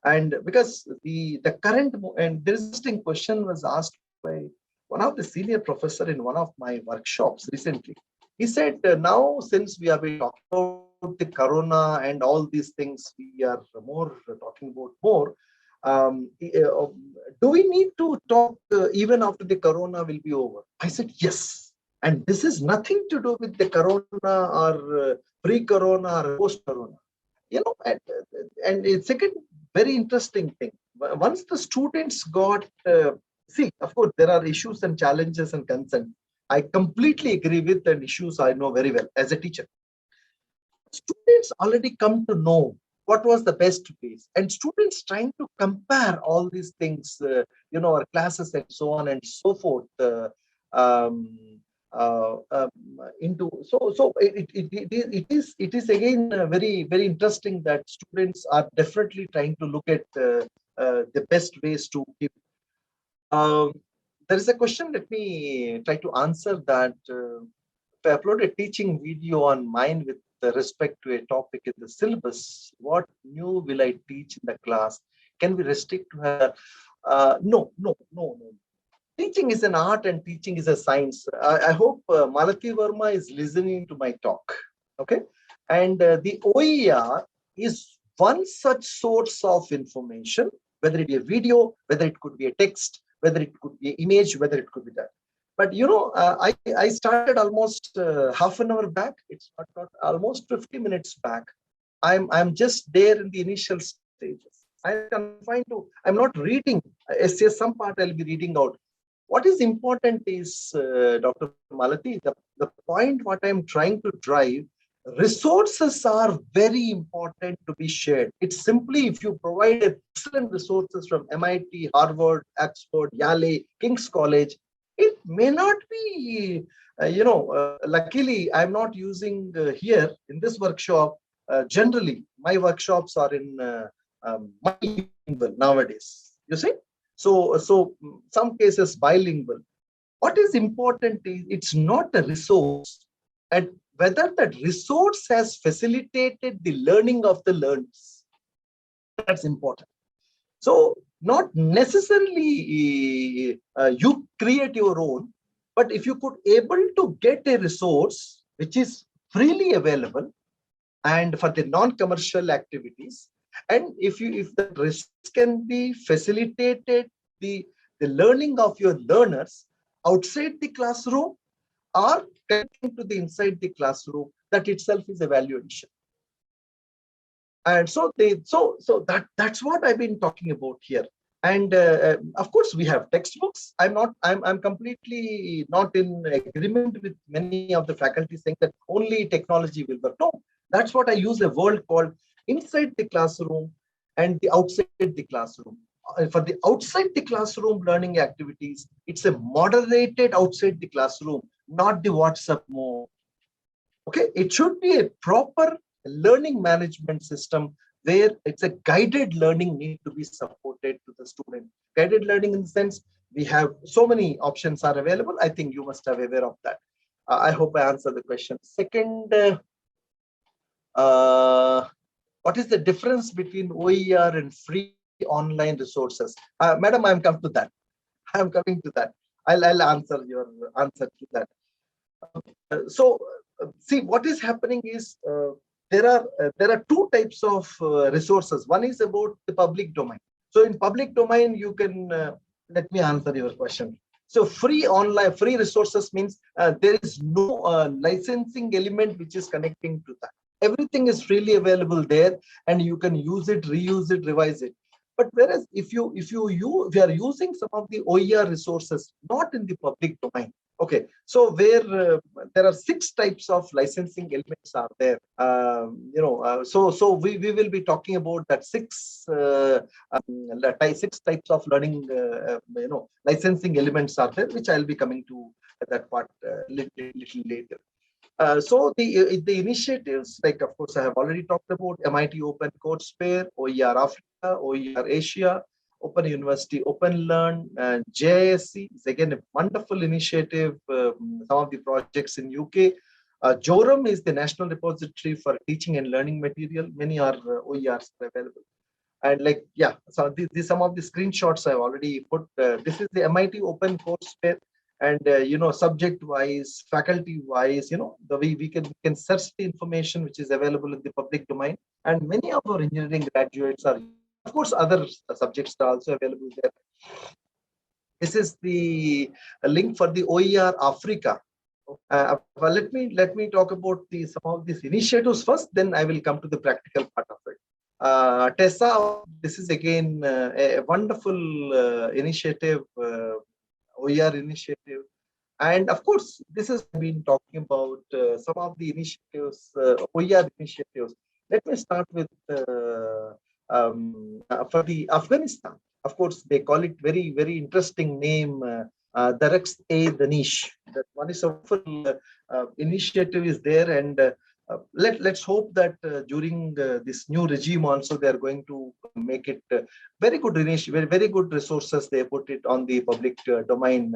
and because the current, and this interesting question was asked by one of the senior professor in one of my workshops recently. He said, now since we have been talking about the corona and all these things, we are more talking about more. Do we need to talk even after the corona will be over? I said yes, and this is nothing to do with the corona or pre-corona or post-corona. And it's second very interesting thing. Once the students got see, of course, there are issues and challenges and concerns. I completely agree with, and issues I know very well as a teacher. Students already come to know what was the best ways, and students trying to compare all these things, our classes and so on and so forth. Into so it is again very interesting that students are definitely trying to look at the best ways to keep. There is a question, let me try to answer that. If I upload a teaching video on mine with respect to a topic in the syllabus, what new will I teach in the class? Can we restrict to her? No. Teaching is an art and teaching is a science. I hope Malati Verma is listening to my talk. Okay. And the OER is one such source of information, whether it be a video, whether it could be a text, whether it could be an image, whether it could be that. But I started almost half an hour back. It's not almost 50 minutes back. I'm just there in the initial stages. I'm not reading. Essay, some part I'll be reading out. What is important is, Dr. Malati, the point what I'm trying to drive, resources are very important to be shared. It's simply if you provide excellent resources from MIT, Harvard, Oxford, Yale, King's College, it may not be, luckily I'm not using here in this workshop. Generally, my workshops are in multilingual nowadays, you see. So some cases bilingual. What is important is it's not a resource, and whether that resource has facilitated the learning of the learners. That's important. So not necessarily you create your own, but if you could able to get a resource which is freely available and for the non-commercial activities. And if the resource can be facilitated, the learning of your learners outside the classroom or connecting to the inside the classroom, that itself is a value addition. And so that's what I've been talking about here. And of course, we have textbooks. I'm completely not in agreement with many of the faculty saying that only technology will work. No, that's what I use a word called inside the classroom and the outside the classroom. For the outside the classroom learning activities, it's a moderated outside the classroom, not the WhatsApp mode. Okay, it should be a proper learning management system where it's a guided learning need to be supported to the student. Guided learning in the sense we have so many options are available. I think you must have aware of that. I hope I answered the question. Second, what is the difference between OER and free online resources? Madam, I'm coming to that. I'm coming to that. I'll answer your answer to that. See, what is happening is there are two types of resources. One is about the public domain. So in public domain, you can let me answer your question. So free resources means there is no licensing element which is connecting to that. Everything is freely available there, and you can use it, reuse it, revise it. But whereas if you are using some of the OER resources not in the public domain, okay, so where there are 6 types of licensing elements are there. So we will be talking about that 6 types of learning. Licensing elements are there, which I'll be coming to that part little later. So the initiatives, like of course I have already talked about MIT Open Courseware, OER Africa, OER Asia, Open University, Open Learn, JISC is again a wonderful initiative. Some of the projects in UK. Jorum is the National Repository for Teaching and Learning Material. Many are OERs available. And like, yeah, so these some of the screenshots I've already put. This is the MIT Open Courseware. And subject wise, faculty wise, the way we can search the information which is available in the public domain. And many of our engineering graduates are, of course, other subjects are also available there. This is the link for the OER Africa. Well, let me talk about some of these initiatives first, then I will come to the practical part of it. TESA, this is again a wonderful initiative, OER initiative. And of course, this has been talking about some of the initiatives, OER initiatives. Let me start with for the Afghanistan. Of course, they call it very, very interesting name, Danish. That one is a full initiative is there, and let's hope that during this new regime also they are going to make it very good initiative, very good resources. They put it on the public domain,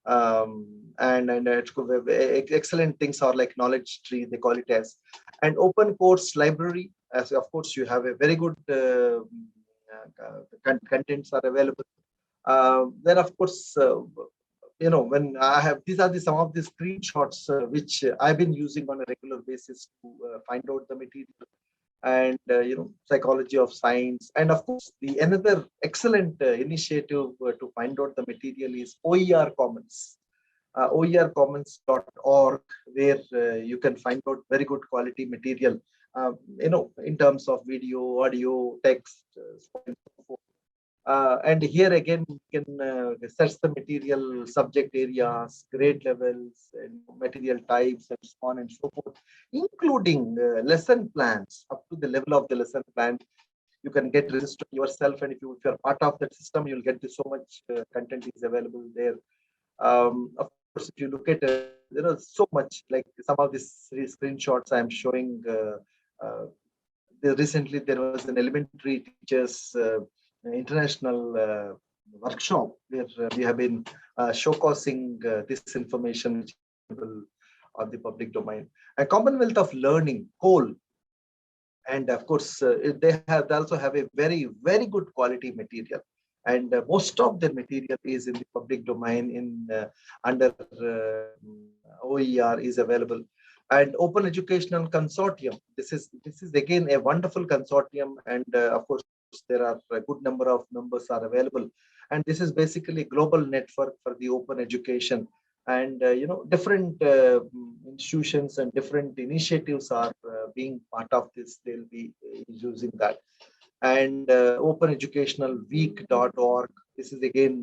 and it's excellent things are like knowledge tree, they call it as, and open course library. As of course you have a very good contents are available. Then of course. When I have, these are some of the screenshots which I've been using on a regular basis to find out the material, and psychology of science. And of course, the another excellent initiative to find out the material is OER Commons, oercommons.org, where you can find out very good quality material, in terms of video, audio, text, and so forth. And here again, you can search the material, subject areas, grade levels, and material types, and so on and so forth, including lesson plans up to the level of the lesson plan. You can get registered yourself, and if you're part of that system, you'll get so much content is available there. Of course, if you look at there are so much, like some of these screenshots I'm showing. Recently, there was an elementary teachers international workshop where we have been showcasing this information which is available on the public domain. A Commonwealth of Learning, COLE, and of course they also have a very, very good quality material, and most of the material is in the public domain in under OER is available. And Open Educational Consortium. This is again a wonderful consortium, and of course there are a good number of members are available. And this is basically a global network for the open education. And different institutions and different initiatives are being part of this. They'll be using that. And openeducationalweek.org. This is again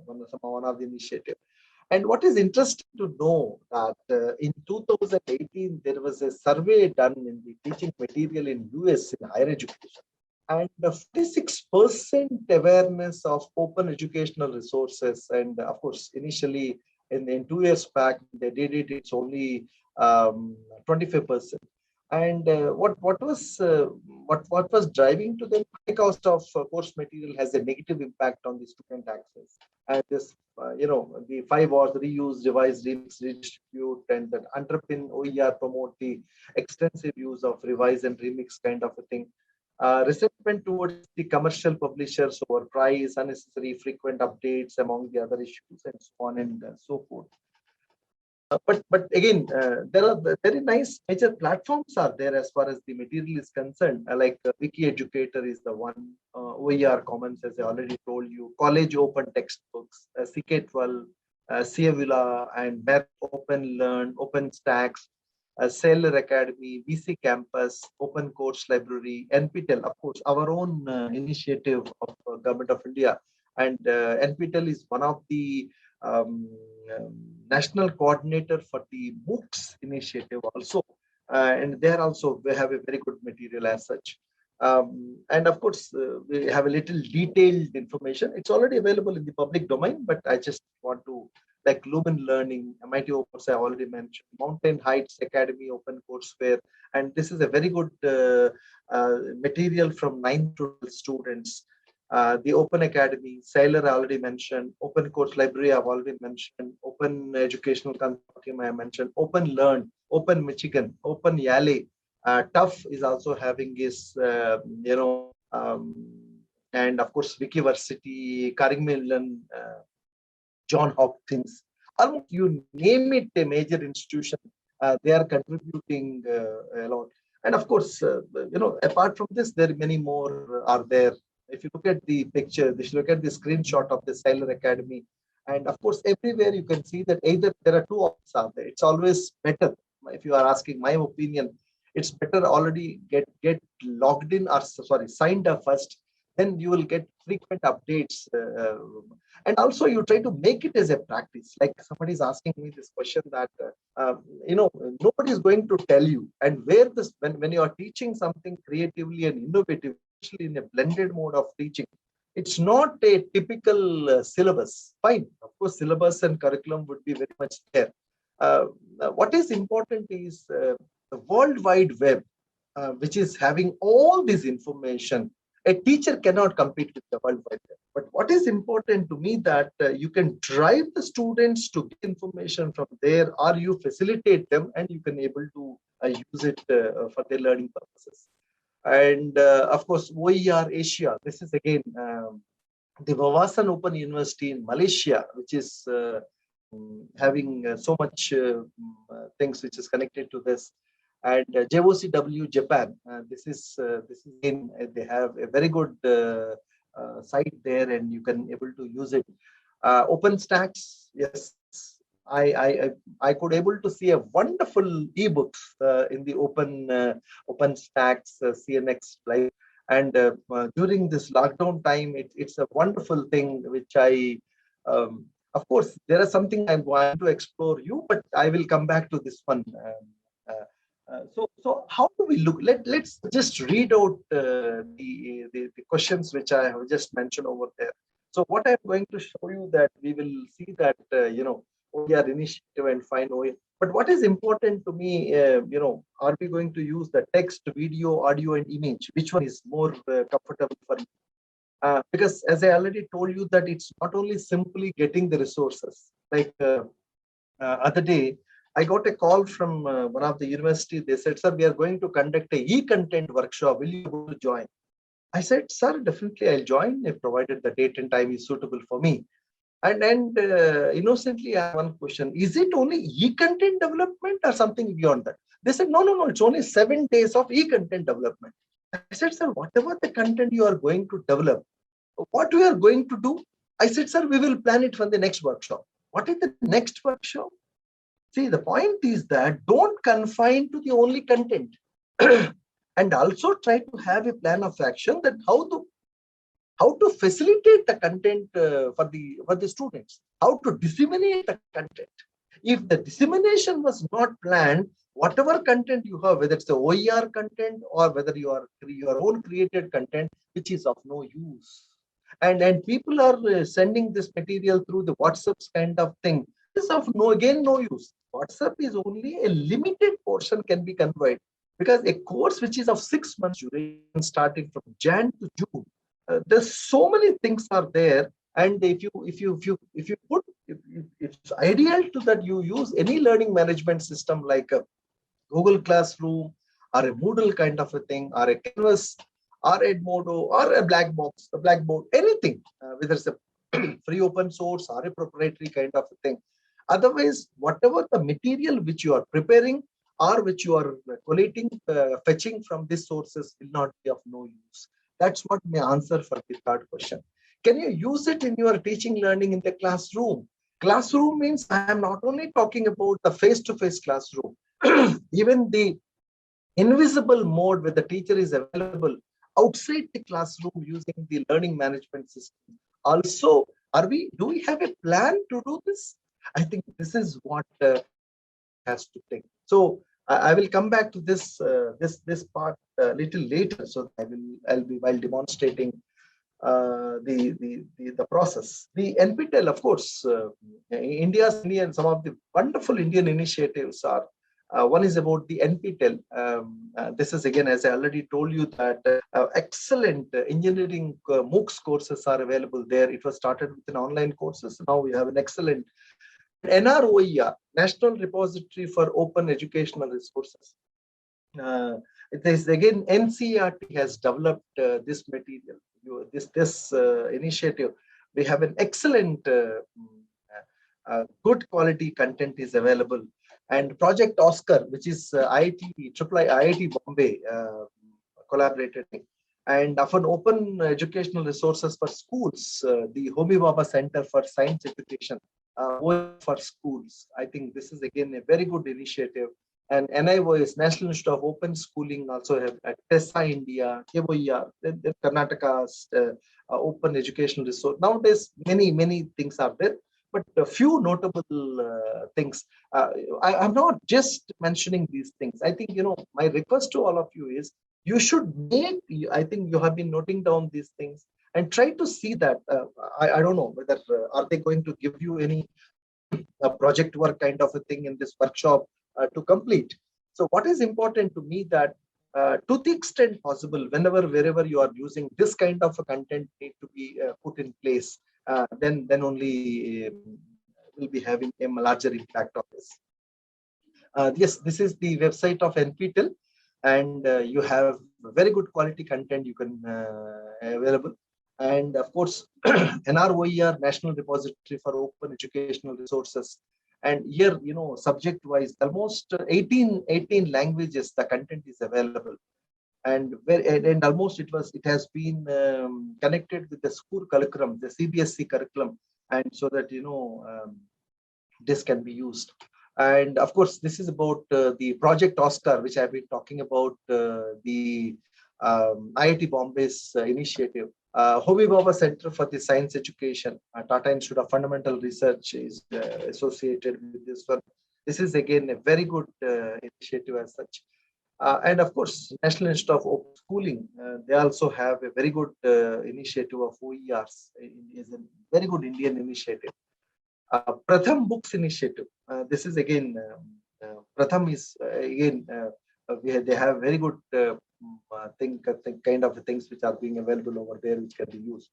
one of the initiatives. And what is interesting to know that in 2018, there was a survey done in the teaching material in US in higher education. And 46% awareness of open educational resources. And of course, initially in 2 years back, they did it, it's only 25%. And what was driving to them? High cost of course material has a negative impact on the student access. And this, the 5 R's: reuse, revise, remix, redistribute, and that underpin OER promote the extensive use of revise and remix kind of a thing. Resentment towards the commercial publishers over price, unnecessary frequent updates, among the other issues, and so on and so forth. But again, there are very nice major platforms are there as far as the material is concerned. Like Wiki Educator is the one, OER Commons, as I already told you, College Open Textbooks, CK12, Ciavilla, and MEP, Open Learn, Open Stacks, Sailor Academy, VC Campus, Open Course Library, NPTEL, of course, our own initiative of Government of India. And NPTEL is one of the national coordinator for the MOOCs initiative also, and there also we have a very good material as such. And of course, we have a little detailed information. It's already available in the public domain, but I just want to, like Lumen Learning, Mighty Opens, I already mentioned, Mountain Heights Academy, Open Courseware, and this is a very good material from 9th to 12th students. The Open Academy, Sailor I already mentioned, Open Course Library I've already mentioned, Open Educational Consortium I mentioned, Open Learn, Open Michigan, Open Yale. Tough is also having his, and of course Wikiversity, Carnegie Mellon, John Hopkins. Almost you name it, a major institution, they are contributing a lot. And of course, apart from this, there are many more are there. If you look at the picture, if you look at the screenshot of the Sailor Academy, and of course, everywhere you can see that either there are two options out there. It's always better, if you are asking my opinion, it's better already get logged in, or sorry, signed up first, then you will get frequent updates. And also you try to make it as a practice. Like somebody is asking me this question that, nobody is going to tell you. And where this, when you are teaching something creatively and innovative, especially in a blended mode of teaching, it's not a typical syllabus. Fine, of course, syllabus and curriculum would be very much there. What is important is the World Wide Web, which is having all this information. A teacher cannot compete with the World Wide Web. But what is important to me that you can drive the students to get information from there, or you facilitate them and you can able to use it for their learning purposes. And of course, OER Asia, this is again the Wawasan Open University in Malaysia, which is having so much things which is connected to this. And JOCW Japan, this is in, they have a very good site there, and you can able to use it. OpenStax, yes, I could able to see a wonderful ebooks in the OpenStax CNX Live, and during this lockdown time, it's a wonderful thing which I. Of course, there is something I'm going to explore you, but I will come back to this one. So how do we look? Let's just read out the questions which I have just mentioned over there. So what I'm going to show you that we will see that OER initiative and find OER. But what is important to me, are we going to use the text, video, audio, and image? Which one is more comfortable for you? Because as I already told you that it's not only simply getting the resources. Like other day, I got a call from one of the university. They said, "Sir, we are going to conduct a e-content workshop. Will you go to join?" I said, "Sir, definitely I'll join, if provided the date and time is suitable for me." And innocently, I have one question: is it only e-content development or something beyond that? They said, no, it's only 7 days of e-content development. I said, sir, whatever the content you are going to develop, what we are going to do? I said, sir, we will plan it for the next workshop. What is the next workshop? See, the point is that don't confine to the only content. And also try to have a plan of action that how to facilitate the content for the students, how to disseminate the content. If the dissemination was not planned, whatever content you have, whether it's the OER content or whether you are your own created content, which is of no use. And people are sending this material through the WhatsApp kind of thing. This is of no use. WhatsApp is only a limited portion can be conveyed, because a course which is of 6 months duration, starting from Jan to June, there's so many things are there. And if it's ideal to that you use any learning management system like a Google Classroom or a Moodle kind of a thing, or a Canvas or Edmodo or a Blackboard, anything, whether it's a free open source or a proprietary kind of a thing. Otherwise, whatever the material which you are preparing or which you are collating, fetching from these sources will not be of no use. That's what my answer for the third question. Can you use it in your teaching learning in the classroom? Classroom means I am not only talking about the face-to-face classroom, even the invisible mode where the teacher is available outside the classroom using the learning management system. Also, do we have a plan to do this? I think this is what has to take. So I will come back to this part a little later. So I'll be while demonstrating the process. The NPTEL, of course, some of the wonderful Indian initiatives are. One is about the NPTEL. This is again, as I already told you, that excellent engineering MOOCs courses are available there. It was started with an online courses. Now we have an excellent NROER, National Repository for Open Educational Resources. It is again NCERT has developed this material. This initiative. We have an excellent, good quality content is available. And Project Oscar, which is IIT Bombay collaborated, and often open educational resources for schools, the Homi Bhabha Center for Science Education for schools. I think this is again a very good initiative. And NIOS, National Institute of Open Schooling, also have at TESA India, KOER, Karnataka's open educational resource. Nowadays, many things are there, but a few notable things. I'm not just mentioning these things. I think, my request to all of you is, you should I think you have been noting down these things and try to see that. I don't know whether, are they going to give you any project work kind of a thing in this workshop to complete. So what is important to me that to the extent possible, wherever you are using this kind of a content need to be put in place, then only will be having a larger impact of this. Yes, this is the website of NPTEL, and you have very good quality content you can available. And of course, NROER, National Repository for Open Educational Resources. And here, subject-wise, almost 18 languages the content is available, and almost it has been connected with the school curriculum, the CBSE curriculum, and so that this can be used. And of course, this is about the Project Oscar, which I've been talking about, the IIT Bombay's initiative. Homi Bhabha Center for the Science Education, Tata Institute of Fundamental Research is associated with this one. This is again a very good initiative as such. And of course, National Institute of Open Schooling, they also have a very good initiative of OERs. It is a very good Indian initiative. Pratham Books Initiative. This is again, Pratham is again, they have very good kind of things which are being available over there, which can be used.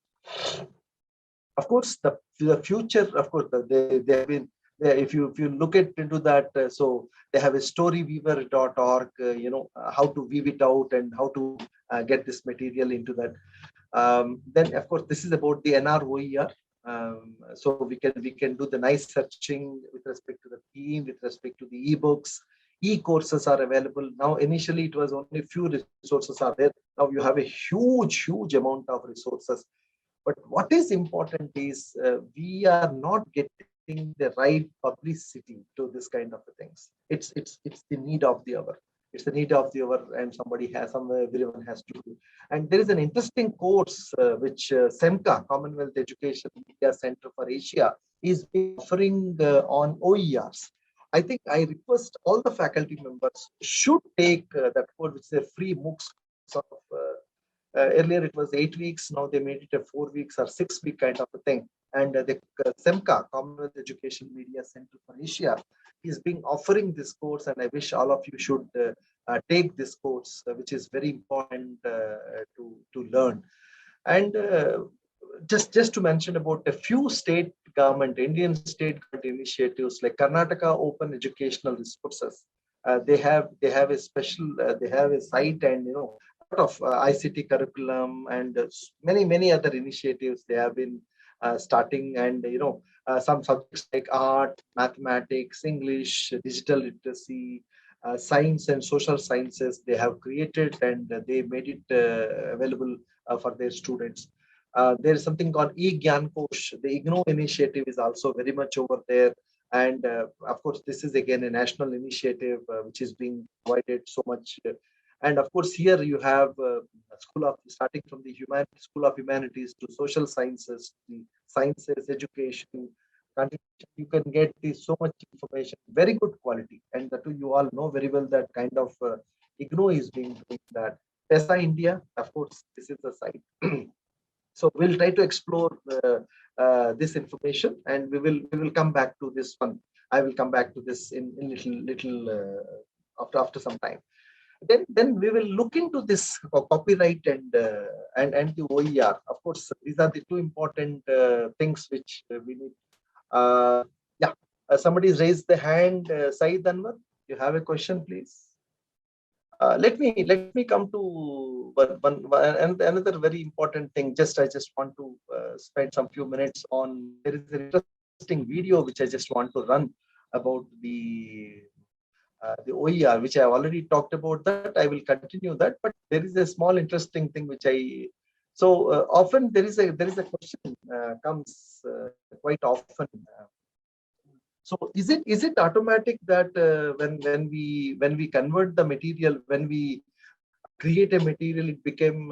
Of course, the future, of course, they have been there. If you look into that, so they have a storyweaver.org, how to weave it out and how to get this material into that. Then, of course, this is about the NROER. So we can do the nice searching with respect to the theme, with respect to the ebooks, e-courses are available. Now, initially, it was only few resources are there. Now you have a huge amount of resources. But what is important is we are not getting the right publicity to this kind of things. It's the need of the hour. It's the need of the hour, and everyone has to do. And there is an interesting course which SEMCA, Commonwealth Education Media Center for Asia, is offering on OERs. I think I request all the faculty members should take that course, which is a free MOOCs of. Earlier it was 8 weeks. Now they made it a 4 weeks or 6 week kind of a thing. And the SEMCA, Commonwealth Education Media Center for Asia, is being offering this course, and I wish all of you should take this course, which is very important to learn. And just to mention about a few Indian state government initiatives like Karnataka Open Educational Resources. They have a special, they have a site, and of ICT curriculum and many other initiatives they have been starting, and some subjects like art, mathematics, English, digital literacy, science and social sciences they have created, and they made it available for their students. There is something called e-Gyan Kosh. The IGNO initiative is also very much over there. And of course, this is again a national initiative which is being provided so much. And of course, here you have starting from the School of Humanities to social sciences, the sciences, education. You can get so much information, very good quality. And that you all know very well that kind of IGNO is being doing that. TESA India, of course, this is the site. So we'll try to explore this information, and we will come back to this one. I will come back to this in little after some time. Then we will look into this copyright and the OER. Of course, these are the two important things which we need. Somebody's raised the hand. Saeed Anwar, you have a question, please. Let me come to and another very important thing. I just want to spend some few minutes on. There is an interesting video which I just want to run about the OER, which I have already talked about. That I will continue that, but there is a small interesting thing which often there is a question comes quite often. So is it automatic that when we convert the material, when we create a material, it became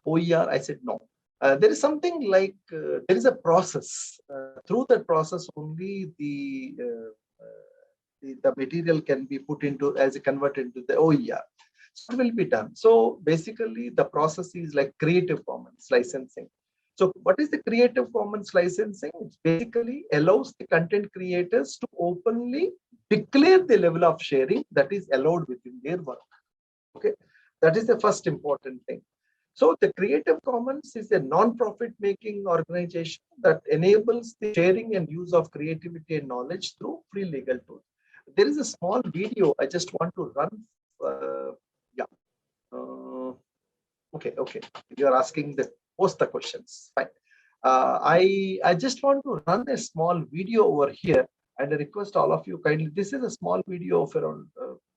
OER? I said no. There is something like there is a process. Through that process, only the material can be put into as a converted into the OER. So it will be done. So basically, the process is like Creative Commons licensing. So what is the Creative Commons licensing? It basically allows the content creators to openly declare the level of sharing that is allowed within their work. Okay, that is the first important thing. So the Creative Commons is a non-profit making organization that enables the sharing and use of creativity and knowledge through free legal tools. There is a small video I just want to run. Okay. You are asking post the questions. Fine. I just want to run a small video over here, and I request all of you kindly. This is a small video of around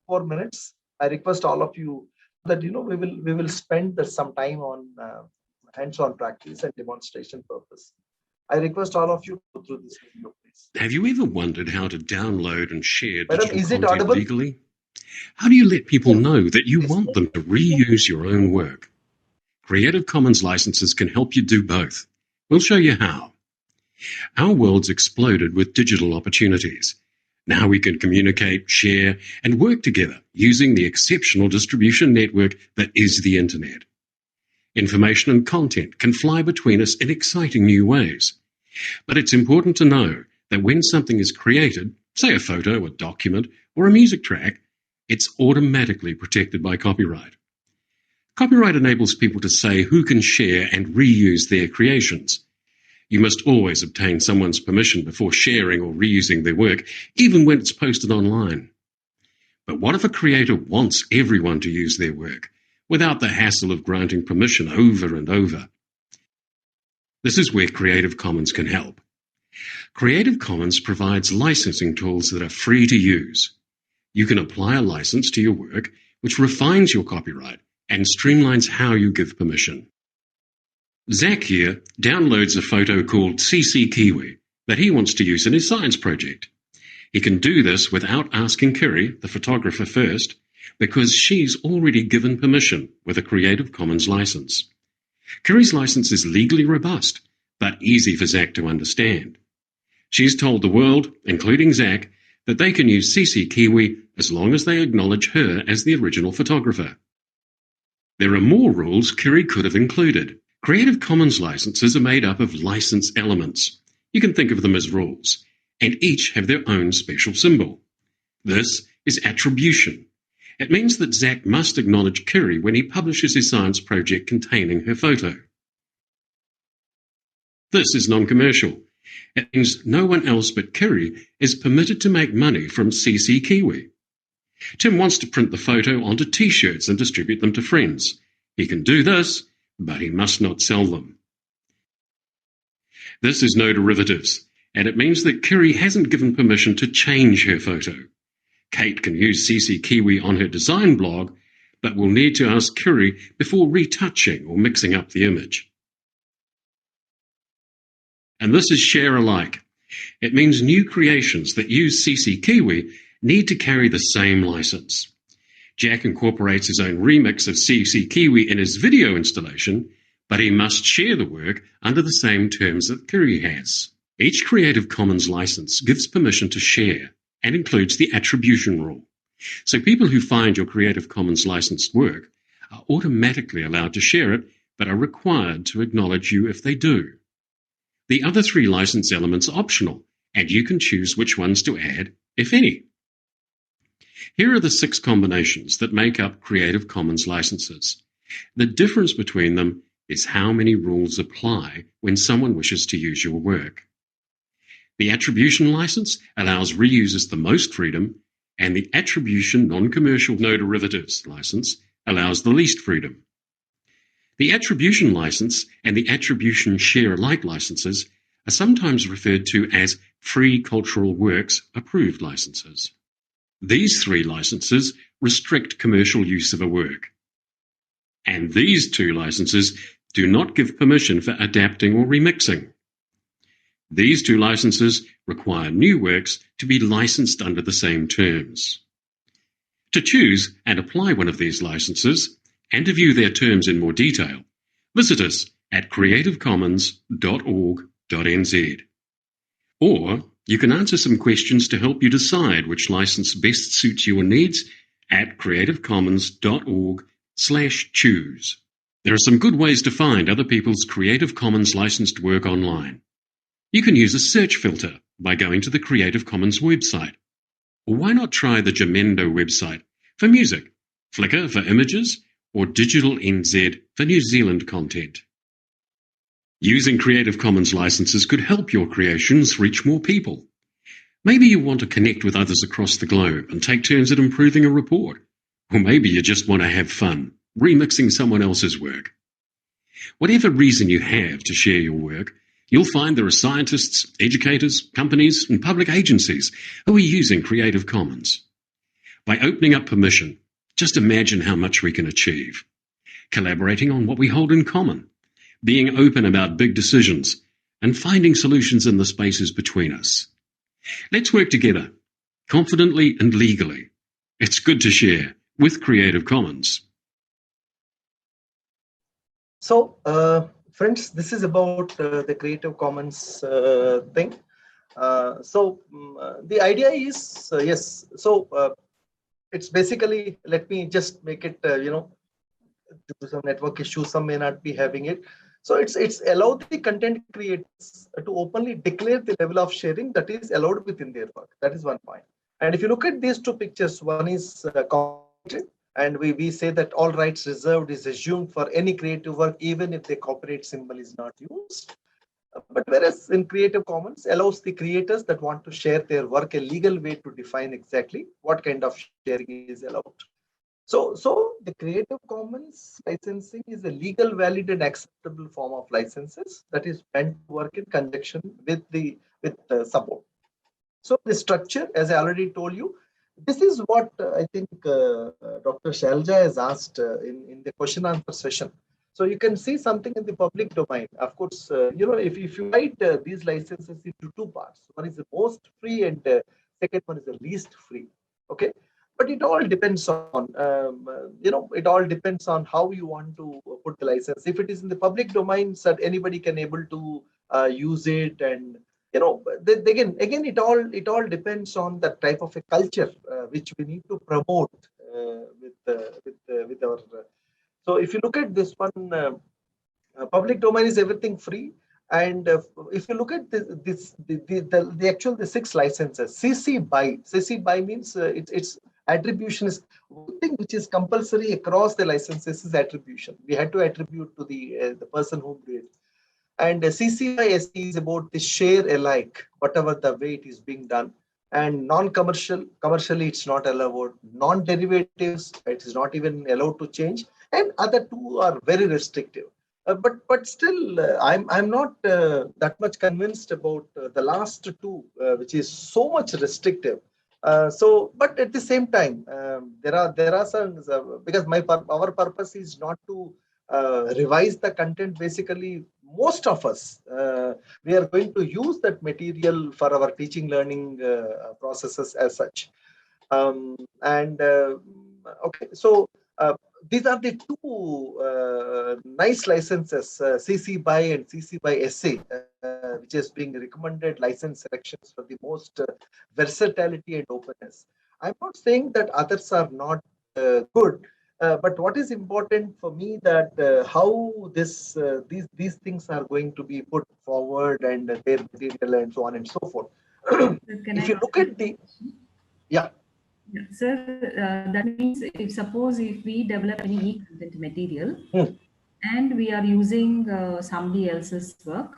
4 minutes. I request all of you that we will spend some time on hands-on practice and demonstration purpose. I request all of you to go through this video, please. Have you ever wondered how to download and share Madam, digital content legally? How do you let people know that you want them to reuse your own work? Creative Commons licenses can help you do both. We'll show you how. Our world's exploded with digital opportunities. Now we can communicate, share, and work together using the exceptional distribution network that is the Internet. Information and content can fly between us in exciting new ways. But it's important to know that when something is created, say a photo, a document, or a music track, it's automatically protected by copyright. Copyright enables people to say who can share and reuse their creations. You must always obtain someone's permission before sharing or reusing their work, even when it's posted online. But what if a creator wants everyone to use their work, without the hassle of granting permission over and over? This is where Creative Commons can help. Creative Commons provides licensing tools that are free to use. You can apply a license to your work which refines your copyright and streamlines how you give permission. Zach here downloads a photo called CC Kiwi that he wants to use in his science project. He can do this without asking Kiri, the photographer, first, because she's already given permission with a Creative Commons license. Kiri's license is legally robust, but easy for Zach to understand. She's told the world, including Zach, that they can use CC Kiwi as long as they acknowledge her as the original photographer. There are more rules Kiri could have included. Creative Commons licenses are made up of license elements. You can think of them as rules, and each have their own special symbol. This is attribution. It means that Zach must acknowledge Kiri when he publishes his science project containing her photo. This is non-commercial. It means no one else but Kiri is permitted to make money from CC Kiwi. Tim wants to print the photo onto t-shirts and distribute them to friends. He can do this, but he must not sell them. This is no derivatives, and it means that Kiri hasn't given permission to change her photo. Kate can use CC Kiwi on her design blog, but will need to ask Kiri before retouching or mixing up the image. And this is share alike. It means new creations that use CC Kiwi need to carry the same license. Jack incorporates his own remix of CC Kiwi in his video installation, but he must share the work under the same terms that Kiri has. Each Creative Commons license gives permission to share and includes the attribution rule. So people who find your Creative Commons licensed work are automatically allowed to share it, but are required to acknowledge you if they do. The other three license elements are optional, and you can choose which ones to add, if any. Here are the 6 combinations that make up Creative Commons licenses. The difference between them is how many rules apply when someone wishes to use your work. The attribution license allows reusers the most freedom, and the attribution non-commercial no derivatives license allows the least freedom. The attribution license and the attribution share-alike licenses are sometimes referred to as free cultural works approved licenses. These 3 licenses restrict commercial use of a work. And these 2 licenses do not give permission for adapting or remixing. These 2 licenses require new works to be licensed under the same terms. To choose and apply one of these licenses, and to view their terms in more detail, visit us at creativecommons.org.nz. Or you can answer some questions to help you decide which license best suits your needs at creativecommons.org/choose. There are some good ways to find other people's Creative Commons licensed work online. You can use a search filter by going to the Creative Commons website. Or why not try the Jamendo website for music, Flickr for images, or Digital NZ for New Zealand content. Using Creative Commons licenses could help your creations reach more people. Maybe you want to connect with others across the globe and take turns at improving a report. Or maybe you just want to have fun, remixing someone else's work. Whatever reason you have to share your work, you'll find there are scientists, educators, companies, and public agencies who are using Creative Commons. By opening up permission, just imagine how much we can achieve. Collaborating on what we hold in common, being open about big decisions, and finding solutions in the spaces between us. Let's work together, confidently and legally. It's good to share with Creative Commons. So, friends, this is about the Creative Commons thing. The idea is, yes, so it's basically, let me just make it, due to some network issues, some may not be having it. So it's allowed the content creators to openly declare the level of sharing that is allowed within their work. That is one point. And if you look at these 2 pictures, one is copyrighted, and we say that all rights reserved is assumed for any creative work, even if the copyright symbol is not used. But whereas in Creative Commons allows the creators that want to share their work a legal way to define exactly what kind of sharing is allowed. So the Creative Commons licensing is a legal, valid, and acceptable form of licenses that is meant to work in conjunction with the support. So the structure, as I already told you, This is what I think Dr. Shalja has asked in the question answer session. So you can see something in the public domain. Of course, if you write these licenses into two parts, one is the most free and second one is the least free. Okay, but it all depends on it all depends on how you want to put the license. If it is in the public domain, so that anybody can able to use it, and again it all depends on the type of a culture which we need to promote with our so if you look at this one, public domain is everything free. And if you look at the actual the six licenses, CC BY means it's attribution is one thing which is compulsory across the licenses is attribution. We had to attribute to the person who did. And CC by SE is about the share alike, whatever the way it is being done. And commercially it's not allowed. Non-derivatives, it is not even allowed to change. And other two are very restrictive. But still, I'm not that much convinced about the last two, which is so much restrictive. But at the same time, there are some because our purpose is not to revise the content. Basically, most of us we are going to use that material for our teaching learning processes as such. And okay, so these are the two nice licenses, CC BY and CC BY SA, which is being recommended license selections for the most versatility and openness. I'm not saying that others are not good, but what is important for me that how these things are going to be put forward and their material and so on and so forth. If you look at the yeah. Sir, that means if we develop any e-content material and we are using somebody else's work,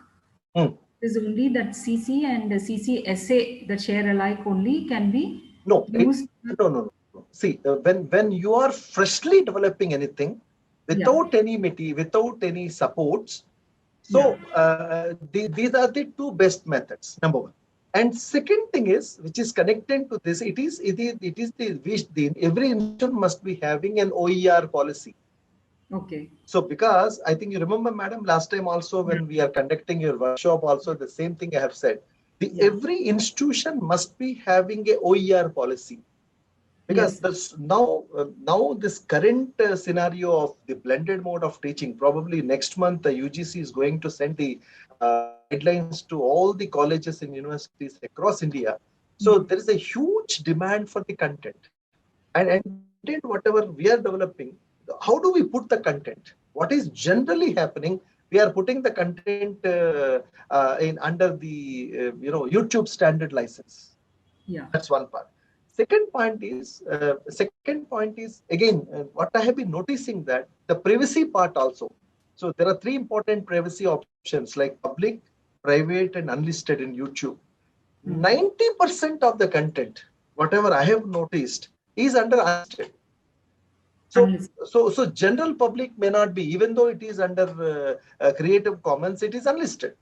it is only that CC and CC essay, the share alike only can be used. No. See, when you are freshly developing anything without any material, without any supports, so these are the two best methods. Number one. And second thing is, which is connected to this, it is every institution must be having an OER policy. Okay. So because I think you remember, madam, last time also when we are conducting your workshop, also the same thing I have said. Every institution must be having a OER policy. Because now this current scenario of the blended mode of teaching, probably next month the UGC is going to send the guidelines to all the colleges and universities across India. So there is a huge demand for the content, and content whatever we are developing, how do we put the content? What is generally happening? We are putting the content in under the YouTube standard license. Yeah, that's one part. Second point is again what I have been noticing that the privacy part also. So there are three important privacy options like public, private, and unlisted in YouTube. 90% of the content, whatever I have noticed, is under unlisted. So general public may not be, even though it is under Creative Commons, it is unlisted.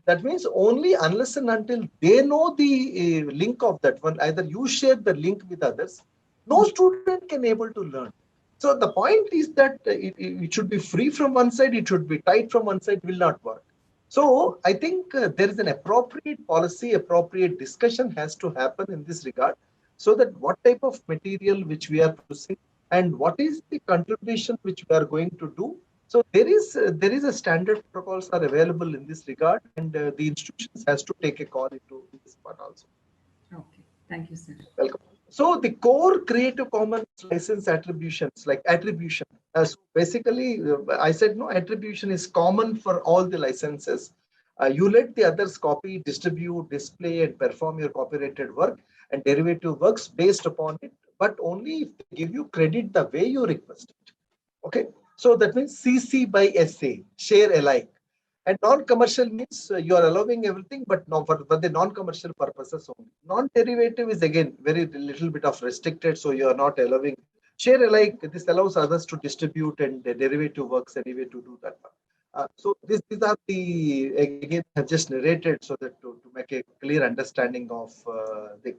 That means only unless and until they know the link of that one, either you share the link with others, no student can able to learn. So the point is that it should be free from one side, it should be tight from one side, will not work. So I think there is an appropriate policy, appropriate discussion has to happen in this regard, so that what type of material which we are producing and what is the contribution which we are going to do. So there is a standard protocols are available in this regard, and the institutions has to take a call into this part also. Okay, thank you, sir. Welcome. So the core Creative Commons license attributions, like attribution. So basically, I said no, attribution is common for all the licenses. You let the others copy, distribute, display, and perform your copyrighted work and derivative works based upon it, but only if they give you credit the way you request it. Okay. So that means CC by SA, share alike. And non-commercial means you are allowing everything, but no, for the non-commercial purposes only. Non-derivative is again very little bit of restricted, so you are not allowing. Share alike, this allows others to distribute, and the derivative works anyway to do that. So these are the, again, I have just narrated so that to make a clear understanding of the.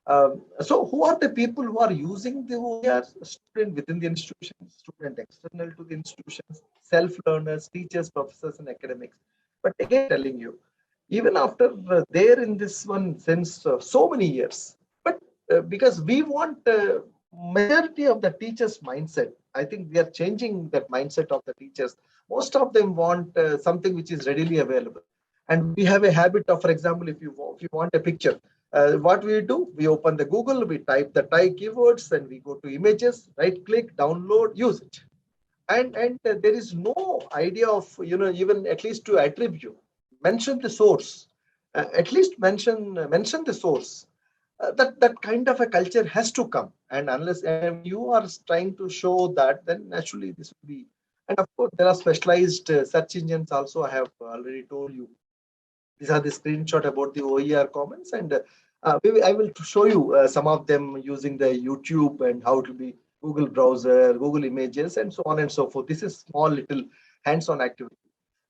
So who are the people who are using the OER? Student within the institution, student external to the institutions, self-learners, teachers, professors, and academics. But again, telling you, even after there in this one since so many years, but because we want majority of the teachers' mindset, I think we are changing that mindset of the teachers. Most of them want something which is readily available. And we have a habit of, for example, if you want a picture, what we do, we open the Google, we type the Thai keywords, and we go to images, right click, download, use it. And there is no idea of, even at least to attribute, mention the source, at least mention the source. That kind of a culture has to come, and unless you are trying to show that, then naturally this will be. And of course, there are specialized search engines also. I have already told you. These are the screenshot about the OER comments, and I will show you some of them using the YouTube and how to be Google browser, Google Images, and so on and so forth. This is small little hands-on activity.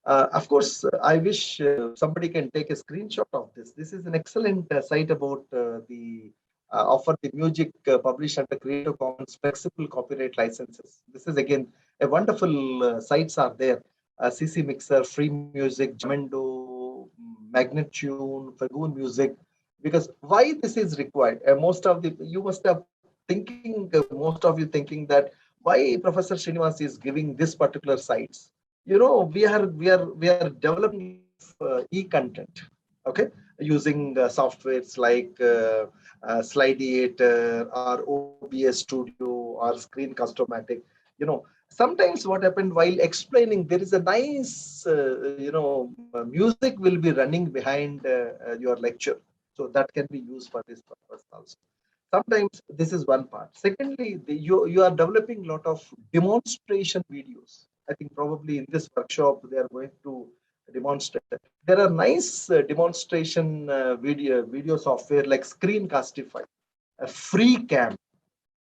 Of course, I wish somebody can take a screenshot of this. This is an excellent site about the offer the music published under Creative Commons flexible copyright licenses. This is again a wonderful sites are there. CC Mixer, Free Music, Jamendo, Magnetune, Fagoon Music. Because why this is required? Most of you must have thinking. Most of you thinking that why Professor Srinivas is giving this particular sites. We are developing e-content, okay, using softwares like Slideator or OBS Studio or Screencast-O-Matic. Sometimes what happened while explaining, there is a nice music will be running behind your lecture, so that can be used for this purpose also. Sometimes this is one part. Secondly, you are developing a lot of demonstration videos. I think probably in this workshop they are going to demonstrate. There are nice demonstration video software like Screencastify, a free cam,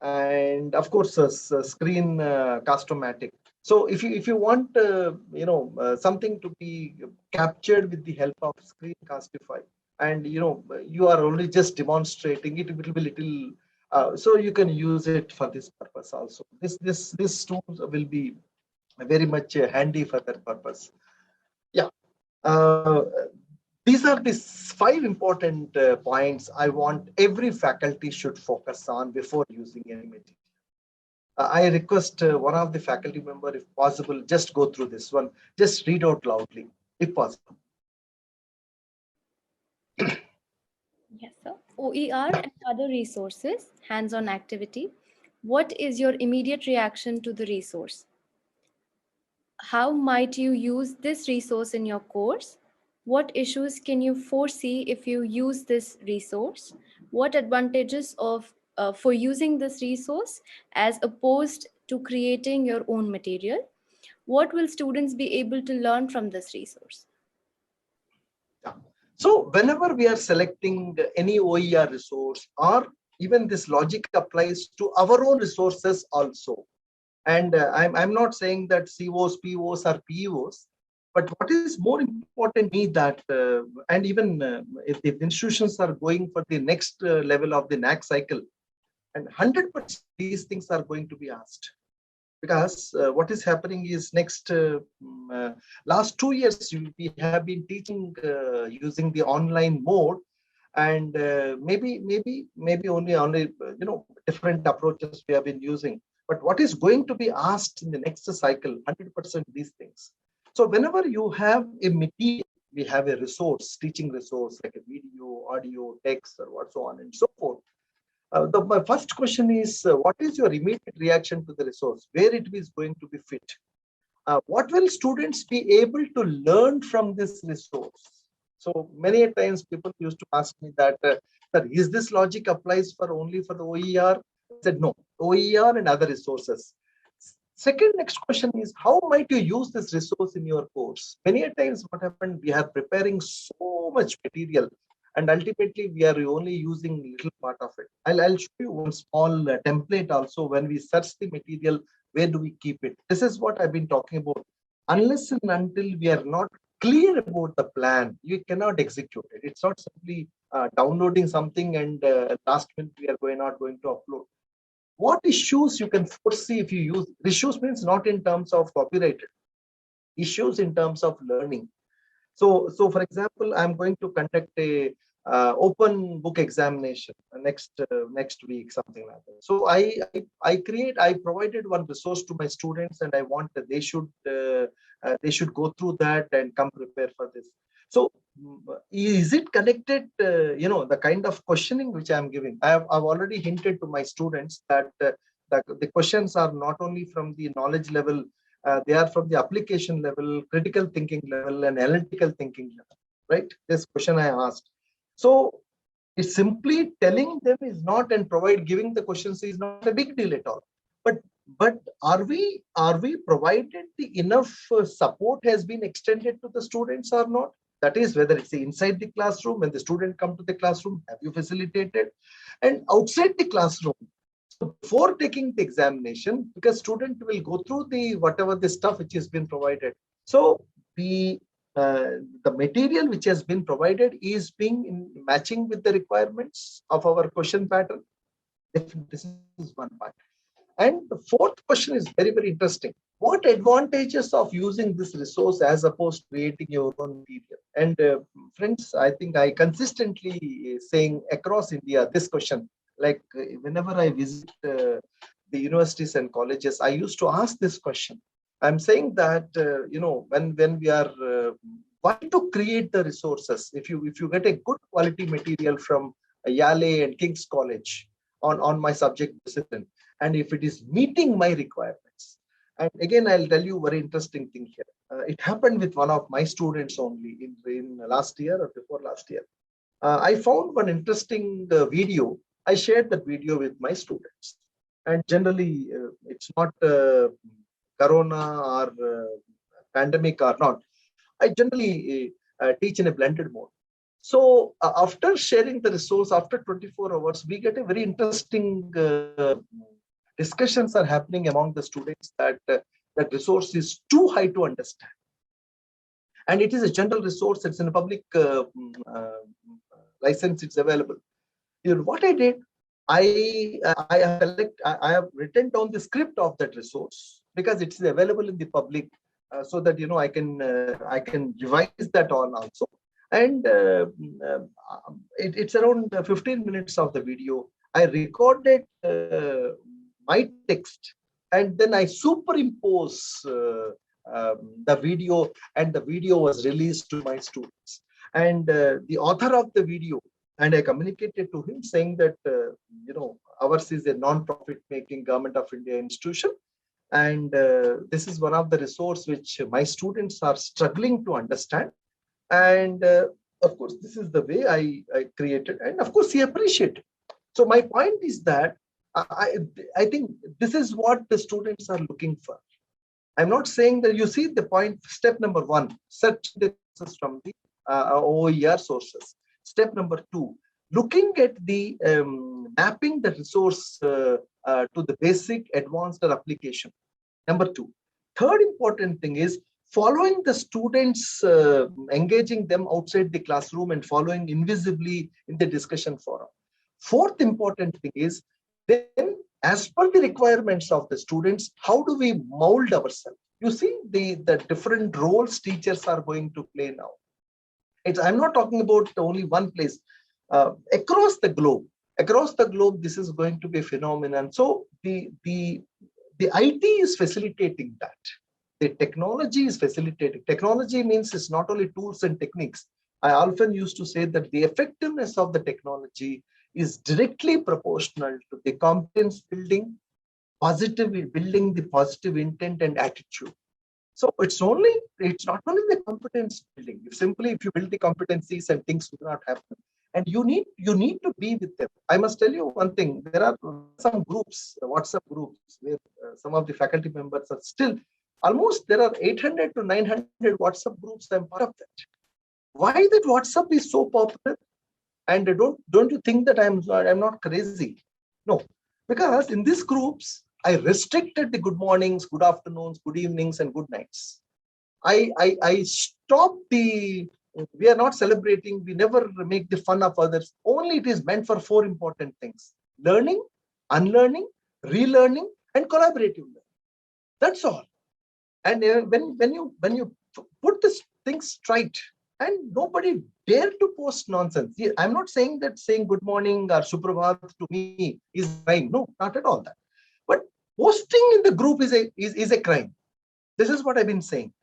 and of course screen Cast-O-Matic. So if you want something to be captured with the help of Screencastify, and you are only just demonstrating it, will be little so you can use it for this purpose also. This tools will be very much handy for that purpose. Yeah. uh, these are the 5 important points I want every faculty should focus on before using any material. I request one of the faculty member, if possible, just go through this one. Just read out loudly, if possible. Yes, sir. OER and other resources, hands-on activity. What is your immediate reaction to the resource? How might you use this resource in your course? What issues can you foresee if you use this resource? What advantages for using this resource as opposed to creating your own material? What will students be able to learn from this resource? Yeah. So whenever we are selecting any OER resource, or even this logic applies to our own resources also. And I'm not saying that COs, POs are PEOs, but what is more important is that, and even if the institutions are going for the next level of the NAC cycle, and 100% these things are going to be asked. Because what is happening is last 2 years we have been teaching using the online mode, and maybe only different approaches we have been using. But what is going to be asked in the next cycle, 100% these things. So whenever you have a material, we have a resource, teaching resource like a video, audio, text, or what so on and so forth. My first question is, what is your immediate reaction to the resource? Where it is going to be fit? What will students be able to learn from this resource? So many times people used to ask me that, sir, is this logic applies for only for the OER? I said no, OER and other resources. Second, next question is, how might you use this resource in your course? Many times what happened, we are preparing so much material, and ultimately we are only using little part of it. I'll show you one small template also. When we search the material, where do we keep it? This is what I've been talking about. Unless and until we are not clear about the plan, you cannot execute it. It's not simply downloading something and last minute we are not going to upload. What issues you can foresee if you use issues means not in terms of copyrighted issues, in terms of learning. So for example, I'm going to conduct a open book examination next week, something like that. So I provided one resource to my students, and I want that they should go through that and come prepared for this. So is it connected? The kind of questioning which I'm giving. I've already hinted to my students that the questions are not only from the knowledge level. They are from the application level, critical thinking level, and analytical thinking level, right? This question I asked. So it's simply telling them is not, and giving the questions is not a big deal at all. But are we provided the enough support has been extended to the students or not? That is, whether it's inside the classroom, when the student come to the classroom, have you facilitated? And outside the classroom, before taking the examination, because student will go through whatever the stuff which has been provided. So the material which has been provided is being matching with the requirements of our question pattern. This is one part. And the fourth question is very, very interesting. What advantages of using this resource as opposed to creating your own material? And friends, I think I consistently saying across India this question. Like whenever I visit the universities and colleges, I used to ask this question. I'm saying that when we are why to create the resources? If you get a good quality material from Yale and King's College on my subject discipline, and if it is meeting my requirements, and again I'll tell you a very interesting thing here. It happened with one of my students only in last year or before last year. I found one interesting video. I shared that video with my students, and generally it's not corona or pandemic or not. I generally teach in a blended mode. So after sharing the resource, after 24 hours, we get a very interesting discussions are happening among the students that that resource is too high to understand. And it is a general resource. It's in a public license. It's available. What I did, I have written down the script of that resource because it's available in the public, so that I can revise that on also. And it's around 15 minutes of the video. I recorded my text, and then I superimpose the video, and the video was released to my students. And the author of the video, and I communicated to him saying that, ours is a non-profit making Government of India institution. And this is one of the resource which my students are struggling to understand. And of course, this is the way I created. And of course, he appreciated. So my point is that I think this is what the students are looking for. I'm not saying that, you see the point, step number 1, search the sources from the OER sources. Step number 2, looking at the mapping the resource to the basic, advanced, or application. Number 2. Third important thing is following the students, engaging them outside the classroom and following invisibly in the discussion forum. Fourth important thing is then, as per the requirements of the students, how do we mold ourselves? You see the different roles teachers are going to play now. I'm not talking about only one place. Across the globe, this is going to be a phenomenon. So the IT is facilitating that. The technology is facilitating. Technology means it's not only tools and techniques. I often used to say that the effectiveness of the technology is directly proportional to the competence building, building the positive intent and attitude. So it's not only the competence building. If you build the competencies and things will not happen. And you need to be with them. I must tell you one thing. There are some groups, WhatsApp groups, where some of the faculty members are still almost, there are 800 to 900 WhatsApp groups. I'm part of that. Why that WhatsApp is so popular? And don't you think that I'm not crazy? No, because in these groups, I restricted the good mornings, good afternoons, good evenings, and good nights. I stopped the we are not celebrating, we never make the fun of others. Only it is meant for 4 important things: learning, unlearning, relearning, and collaborative learning. That's all. And when you put this thing straight, and nobody dare to post nonsense. I'm not saying that saying good morning or suprabhat to me is a crime. No, not at all that. But posting in the group is a crime. This is what I've been saying.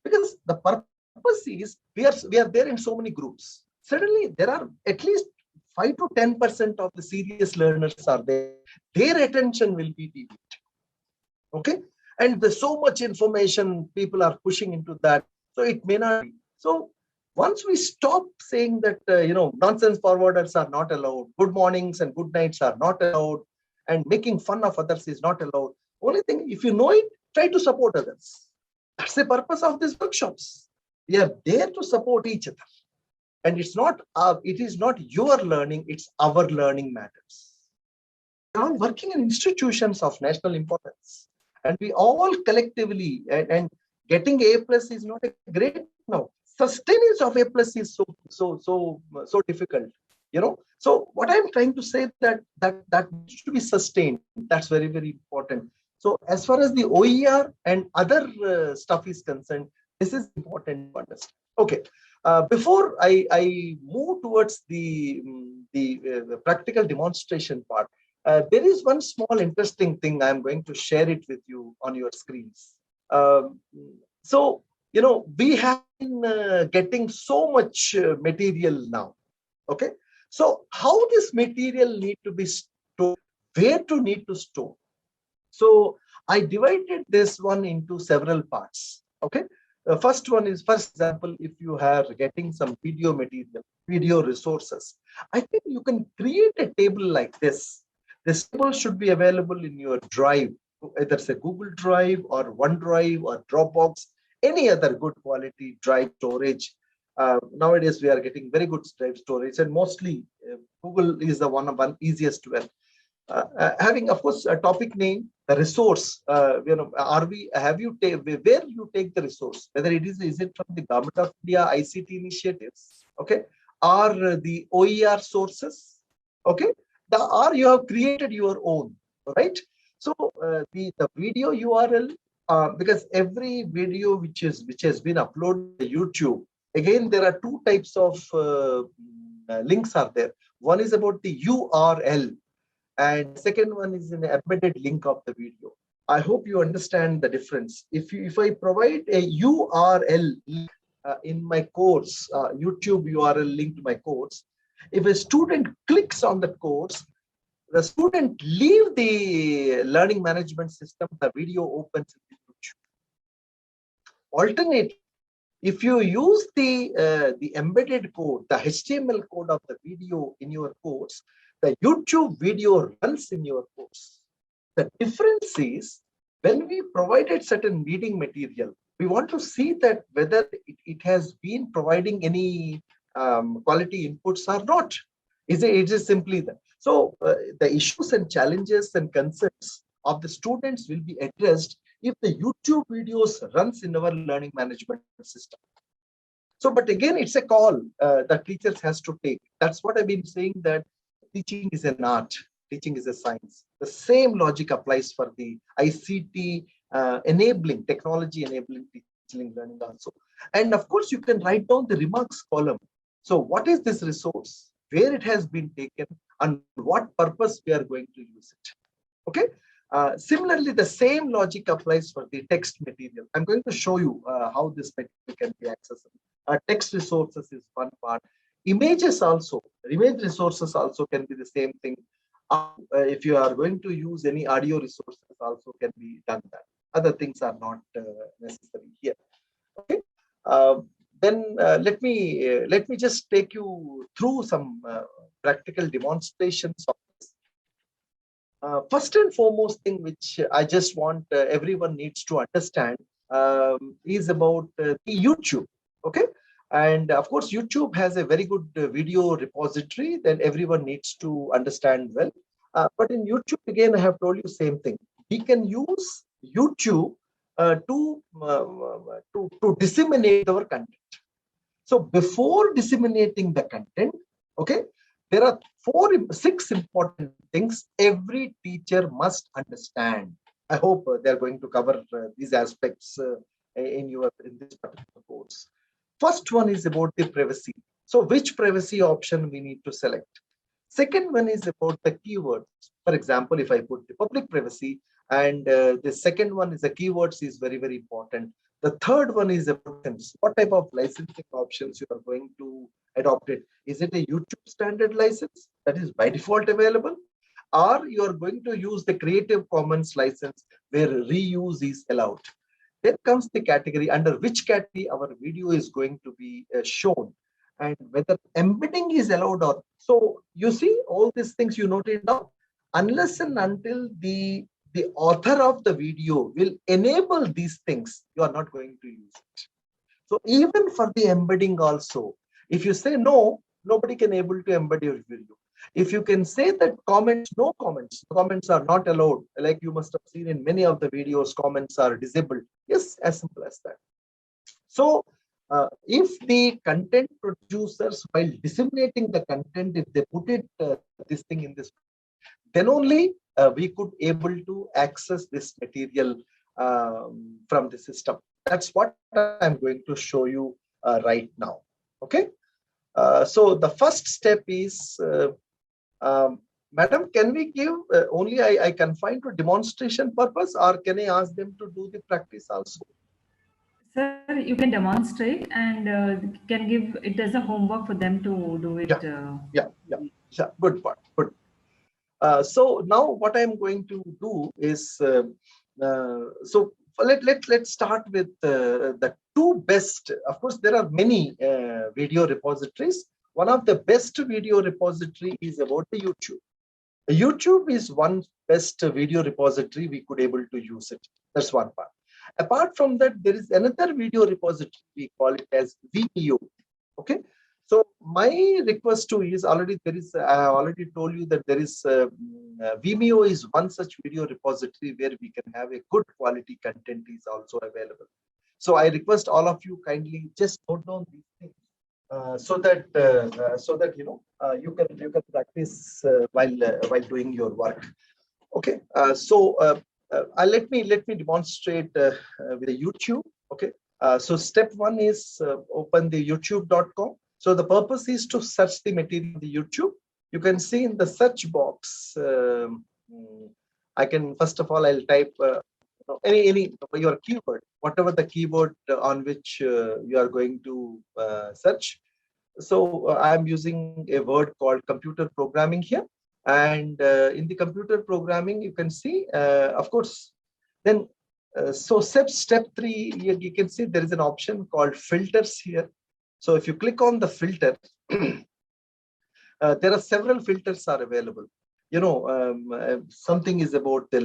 Because the purpose is we are there in so many groups. Suddenly there are at least 5 to 10% of the serious learners are there. Their attention will be deviated. Okay, and there's so much information people are pushing into that, so it may not be. So once we stop saying that nonsense forwarders are not allowed, good mornings and good nights are not allowed, and making fun of others is not allowed. Only thing, if you know it, try to support others. That's the purpose of these workshops. We are there to support each other, and it is not your learning, it's our learning matters. We are all working in institutions of national importance, and we all collectively, and getting A+ is not a great now. Sustenance of A+ is so difficult. So what I'm trying to say that needs to be sustained. That's very, very important. So as far as the OER and other stuff is concerned, this is important to understand. Okay, before I move towards the practical demonstration part, there is one small interesting thing. I'm going to share it with you on your screens. So we have been getting so much material now. Okay, so how this material need to be stored, where to need to store. So I divided this one into several parts. Okay, the first one is, for example, if you are getting some video material, video resources, I think you can create a table like this. This table should be available in your drive, either it's a Google Drive or OneDrive or Dropbox, any other good quality drive storage. Nowadays, we are getting very good drive storage, and mostly Google is the one easiest one. Having, of course, a topic name, a resource. Where you take the resource? Whether is it from the Government of India ICT initiatives, okay, or the OER sources, okay, or you have created your own, right? So the video URL, because every video which has been uploaded to YouTube, again there are two types of links are there. One is about the URL, and second one is an embedded link of the video. I hope you understand the difference. If I provide a URL link in my course, YouTube URL link to my course, if a student clicks on the course, the student leave the learning management system, the video opens in YouTube. Alternately, if you use the embedded code, the HTML code of the video in your course, the YouTube video runs in your course. The difference is, when we provided certain reading material, we want to see that whether it has been providing any quality inputs or not. It is simply that. So the issues and challenges and concerns of the students will be addressed if the YouTube videos runs in our learning management system. So, but again, it's a call that teachers has to take. That's what I've been saying, that teaching is an art, teaching is a science. The same logic applies for the ICT enabling, technology enabling teaching learning also. And of course, you can write down the remarks column. So what is this resource, where it has been taken, and what purpose we are going to use it. Okay. Similarly, the same logic applies for the text material. I'm going to show you how this material can be accessible. Text resources is one part. Images also, image resources also can be the same thing. If you are going to use any audio resources, also can be done that. Other things are not necessary here. Okay. Then let me just take you through some practical demonstrations of this. First and foremost thing which I just want everyone needs to understand is about the YouTube. Okay. And of course, YouTube has a very good video repository that everyone needs to understand well. But in YouTube, again, I have told you the same thing. We can use YouTube to disseminate our content. So before disseminating the content, okay, there are 6 important things every teacher must understand. I hope they're going to cover these aspects in this particular course. First one is about the privacy. So which privacy option we need to select? Second one is about the keywords. For example, if I put the public privacy, and the second one is the keywords is very, very important. The third one is about what type of licensing options you are going to adopt it. Is it a YouTube standard license that is by default available? Or you are going to use the Creative Commons license where reuse is allowed? Then comes the category, under which category our video is going to be shown, and whether embedding is allowed or. So you see all these things you noted down. Unless and until the author of the video will enable these things, you are not going to use it. So even for the embedding also, if you say no, nobody can able to embed your video. If you can say that no comments are not allowed, like you must have seen in many of the videos, comments are disabled. Yes, as simple as that. So if the content producers, while disseminating the content, if they put it this thing in this, then only we could able to access this material from the system. That's what I'm going to show you right now. Okay. So the first step is, Madam, can we give only I confine to demonstration purpose, or can I ask them to do the practice also? Sir, you can demonstrate and can give it as a homework for them to do it. Yeah. Good part. Good. So now what I'm going to do is, so let's start with the 2 best. Of course, there are many video repositories. One of the best video repository is about the YouTube. YouTube is one best video repository we could able to use it. That's one part. Apart from that, there is another video repository, we call it as Vimeo. Okay. So my request to is already there is, I have already told you that there is Vimeo is one such video repository where we can have a good quality content is also available. So I request all of you kindly just note down these things so that you know you can practice while doing your work. Okay. Let me demonstrate with the YouTube. Okay. So step 1 is open the youtube.com. So the purpose is to search the material on the YouTube. You can see in the search box, I can, first of all, I'll type any your keyword, whatever the keyword on which you are going to search. So I'm using a word called computer programming here. And in the computer programming, you can see, of course, then so step 3, you can see there is an option called filters here. So if you click on the filter, there are several filters are available. You know, something is about the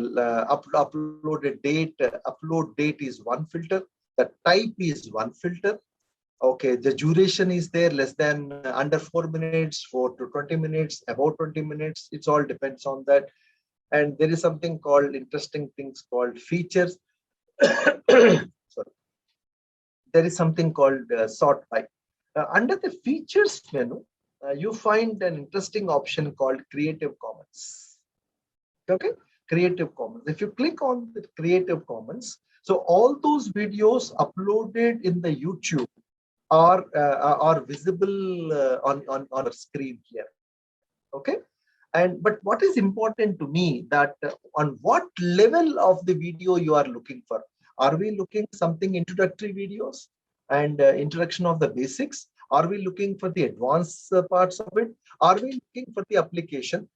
uploaded date. Upload date is one filter. The type is one filter. Okay, the duration is there, less than under 4 minutes, 4 to 20 minutes, about 20 minutes. It all depends on that. And there is something called interesting things called features. Sorry. There is something called sort by. Under the features menu, you find an interesting option called Creative Commons. Okay, Creative Commons. If you click on the Creative Commons, so all those videos uploaded in the YouTube are visible on our screen here. Okay, but what is important to me that on what level of the video you are looking for. Are we looking something introductory videos and introduction of the basics? Are we looking for the advanced parts of it? Are we looking for the application?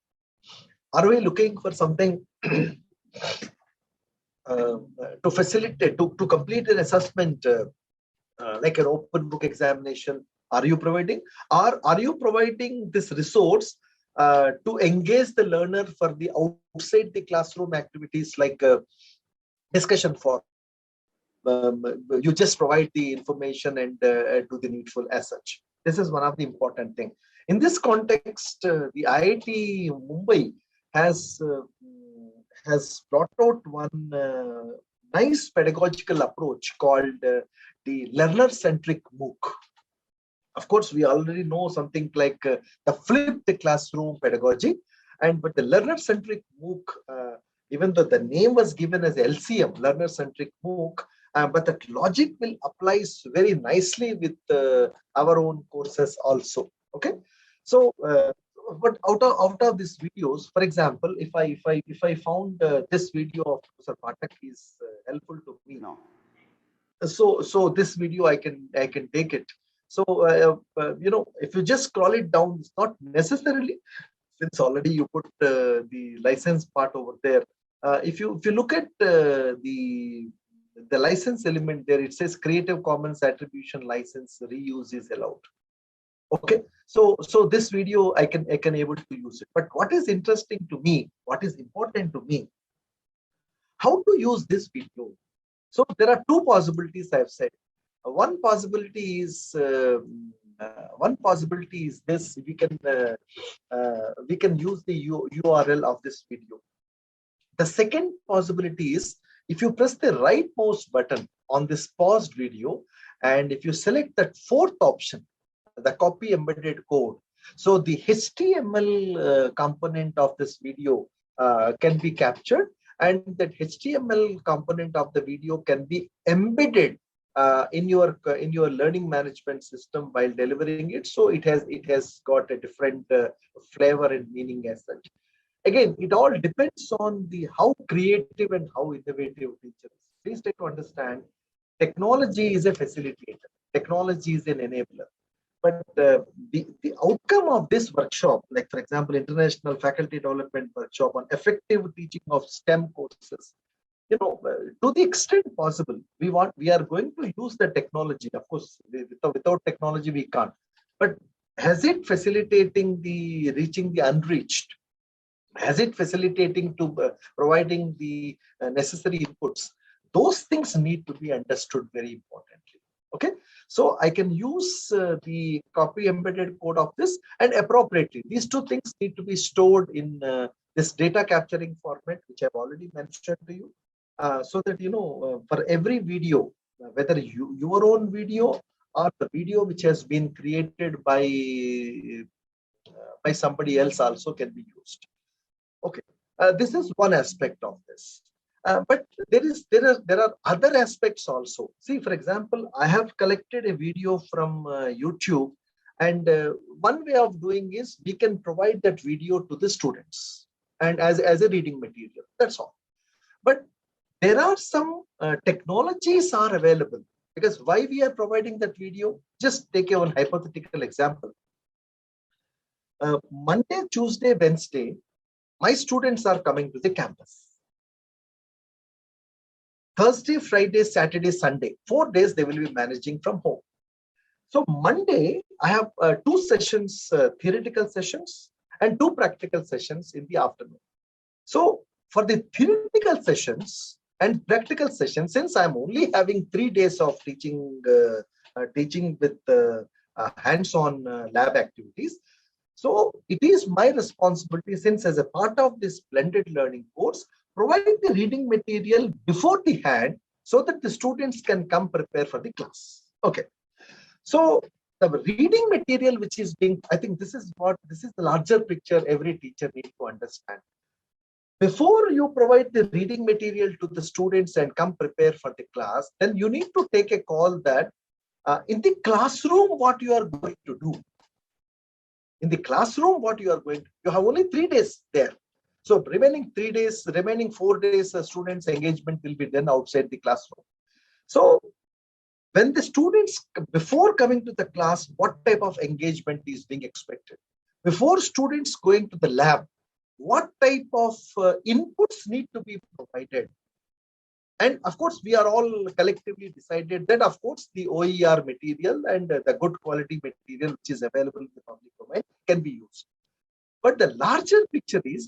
Are we looking for something to facilitate, to complete an assessment like an open book examination? Are you providing? Or are you providing this resource to engage the learner for the outside the classroom activities like discussion forum? You just provide the information and do the needful as such. This is one of the important things. In this context, the IIT Mumbai has brought out one nice pedagogical approach called the learner-centric MOOC. Of course, we already know something like the flipped classroom pedagogy, but the learner-centric MOOC, even though the name was given as LCM, learner-centric MOOC, but that logic will apply very nicely with our own courses also. Okay, so but out of these videos, for example, if I found this video of Professor Patak is helpful to me, No. so this video I can take it. So if you just scroll it down, it's not necessarily, since already you put the license part over there. If you look at the license element there, it says Creative Commons attribution license reuse is allowed. Okay, so this video I can able to use it. But what is interesting to me, what is important to me, how to use this video? So there are two possibilities I've said. One possibility is this: we can use the URL of this video. The second possibility is, if you press the right mouse button on this paused video, and if you select that fourth option, the copy embedded code, so the HTML component of this video can be captured, and that HTML component of the video can be embedded in your learning management system while delivering it. So it has got a different flavor and meaning as such. Again, it all depends on how creative and how innovative teacher is. Please take to understand, technology is a facilitator. Technology is an enabler. But the outcome of this workshop, like for example, International Faculty Development Workshop on effective teaching of STEM courses, to the extent possible, we are going to use the technology. Of course, without technology we can't. But has it facilitating the reaching the unreached? Has it facilitating to providing the necessary inputs? Those things need to be understood very importantly. Okay, so I can use the copy embedded code of this, and appropriately, these two things need to be stored in this data capturing format, which I've already mentioned to you, so that for every video, whether your own video or the video which has been created by somebody else also can be used. Okay, this is one aspect of this. But there are other aspects also. See, for example, I have collected a video from YouTube, and one way of doing is we can provide that video to the students and as a reading material. That's all. But there are some technologies are available, because why we are providing that video? Just take one hypothetical example. Monday, Tuesday, Wednesday, my students are coming to the campus. Thursday, Friday, Saturday, Sunday, 4 days they will be managing from home. So Monday, I have 2 sessions, theoretical sessions, and 2 practical sessions in the afternoon. So for the theoretical sessions and practical sessions, since I'm only having 3 days of teaching with hands-on lab activities, so it is my responsibility, since as a part of this blended learning course, provide the reading material before the hand so that the students can come prepare for the class. Okay. So the reading material which is being, I think this is the larger picture every teacher needs to understand. Before you provide the reading material to the students and come prepare for the class, then you need to take a call that in the classroom, what you are going to do. In the classroom, what you are going to, you have only 3 days there. So remaining 4 days, students' engagement will be done outside the classroom. So when the students, before coming to the class, what type of engagement is being expected? Before students going to the lab, what type of inputs need to be provided? And of course, we are all collectively decided that, of course, the OER material and the good quality material which is available in the public domain can be used. But the larger picture is,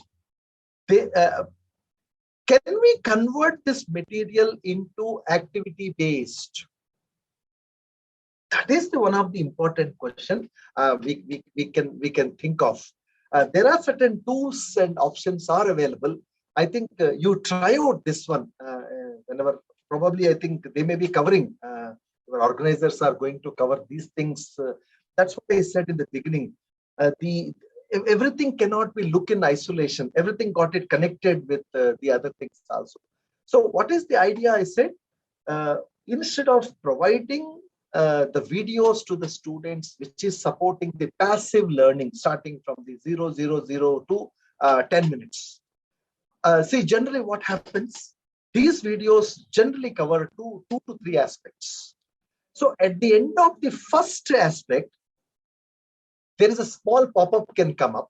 can we convert this material into activity-based? That is one of the important questions we can think of. There are certain tools and options are available. I think you try out this one whenever. Probably, I think they may be covering. Organizers are going to cover these things That's what I said in the beginning. Everything cannot be look in isolation. Everything got it connected with the other things also. So what is the idea? I said, instead of providing the videos to the students, which is supporting the passive learning, starting from the 000 to 10 minutes. See, generally what happens, these videos generally cover two to three aspects. So at the end of the first aspect, there is a small pop-up can come up,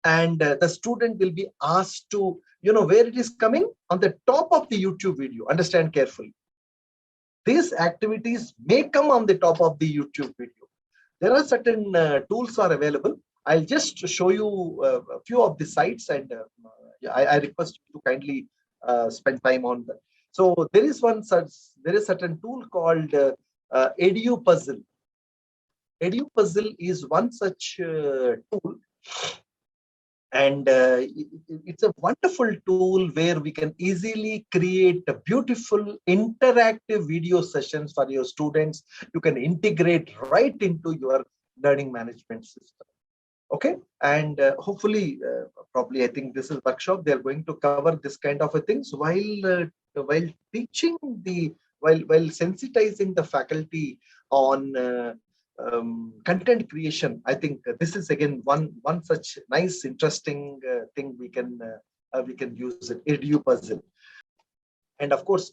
and the student will be asked to, where it is coming on the top of the YouTube video. Understand carefully. These activities may come on the top of the YouTube video. There are certain tools are available. I'll just show you a few of the sites, and I request you to kindly spend time on that. So there is certain tool called Edu Puzzle. Edu Puzzle is one such tool, and it's a wonderful tool where we can easily create a beautiful interactive video sessions for your students. You can integrate right into your learning management system. Okay, and hopefully, probably I think this is workshop. They're going to cover this kind of a things while teaching while sensitizing the faculty on content creation. I think this is again one such nice interesting thing we can use it. Edu Puzzle, and of course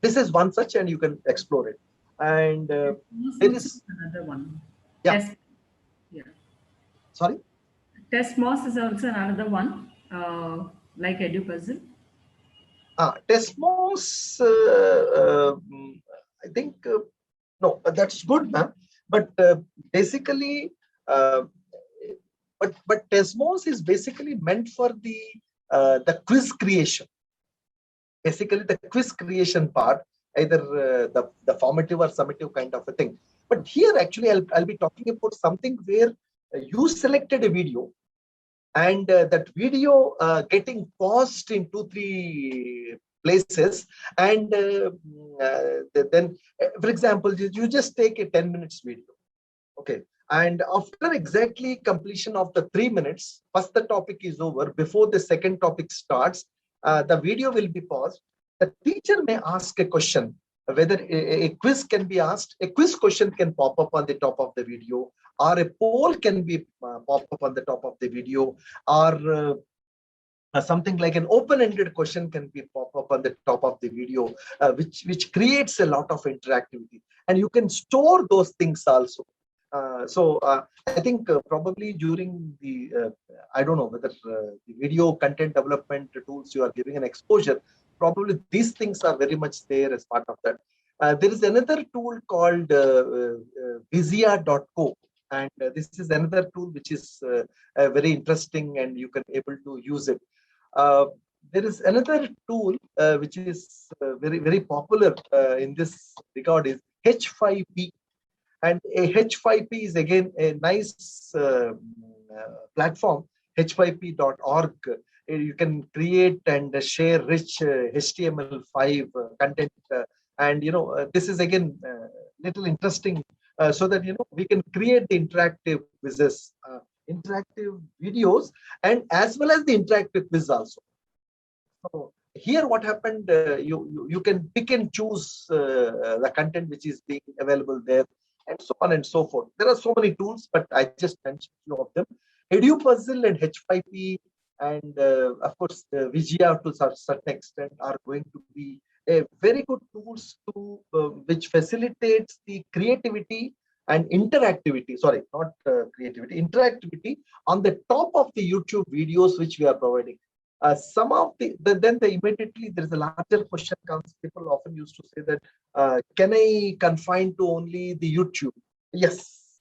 this is one such, and you can explore it. And there is another one. Yeah. Test, yeah. Sorry. TestMOS is also another one, like EduPuzzle. TestMOS, I think, no, that's good, ma'am. But basically, but TestMOS is basically meant for the quiz creation. Basically, the quiz creation part, either the formative or summative kind of a thing. But here, actually, I'll be talking about something where you selected a video, and that video getting paused in 2-3 places, and then, for example, you just take a 10 minutes video, okay, and after exactly completion of the 3 minutes, first the topic is over, before the second topic starts, the video will be paused. The teacher may ask a question, whether a quiz can be asked. A quiz question can pop up on the top of the video, or a poll can be pop up on the top of the video, or something like an open-ended question can be pop up on the top of the video, which creates a lot of interactivity, and you can store those things also. So I think probably during the I don't know whether the video content development tools you are giving an exposure, probably these things are very much there as part of that. There is another tool called Vizia.co, and this is another tool which is very interesting, and you can able to use it. There is another tool which is very popular in this regard, is H5P. And a H5P is again a nice platform, h5p.org. You can create and share rich HTML5 content, and this is again little interesting, so that we can create the interactive quizzes, interactive videos, and as well as the interactive quiz also. So here what happened, you can pick and choose the content which is being available there, and so on and so forth. There are so many tools, but I just mentioned a few of them. EduPuzzle and H5P, and of course Vijaya to a certain extent are going to be a very good tools to which facilitates the creativity and interactivity. Sorry, not creativity, interactivity on the top of the YouTube videos which we are providing. Some of then immediately there is a larger question comes. People often used to say that can I confine to only the YouTube? Yes,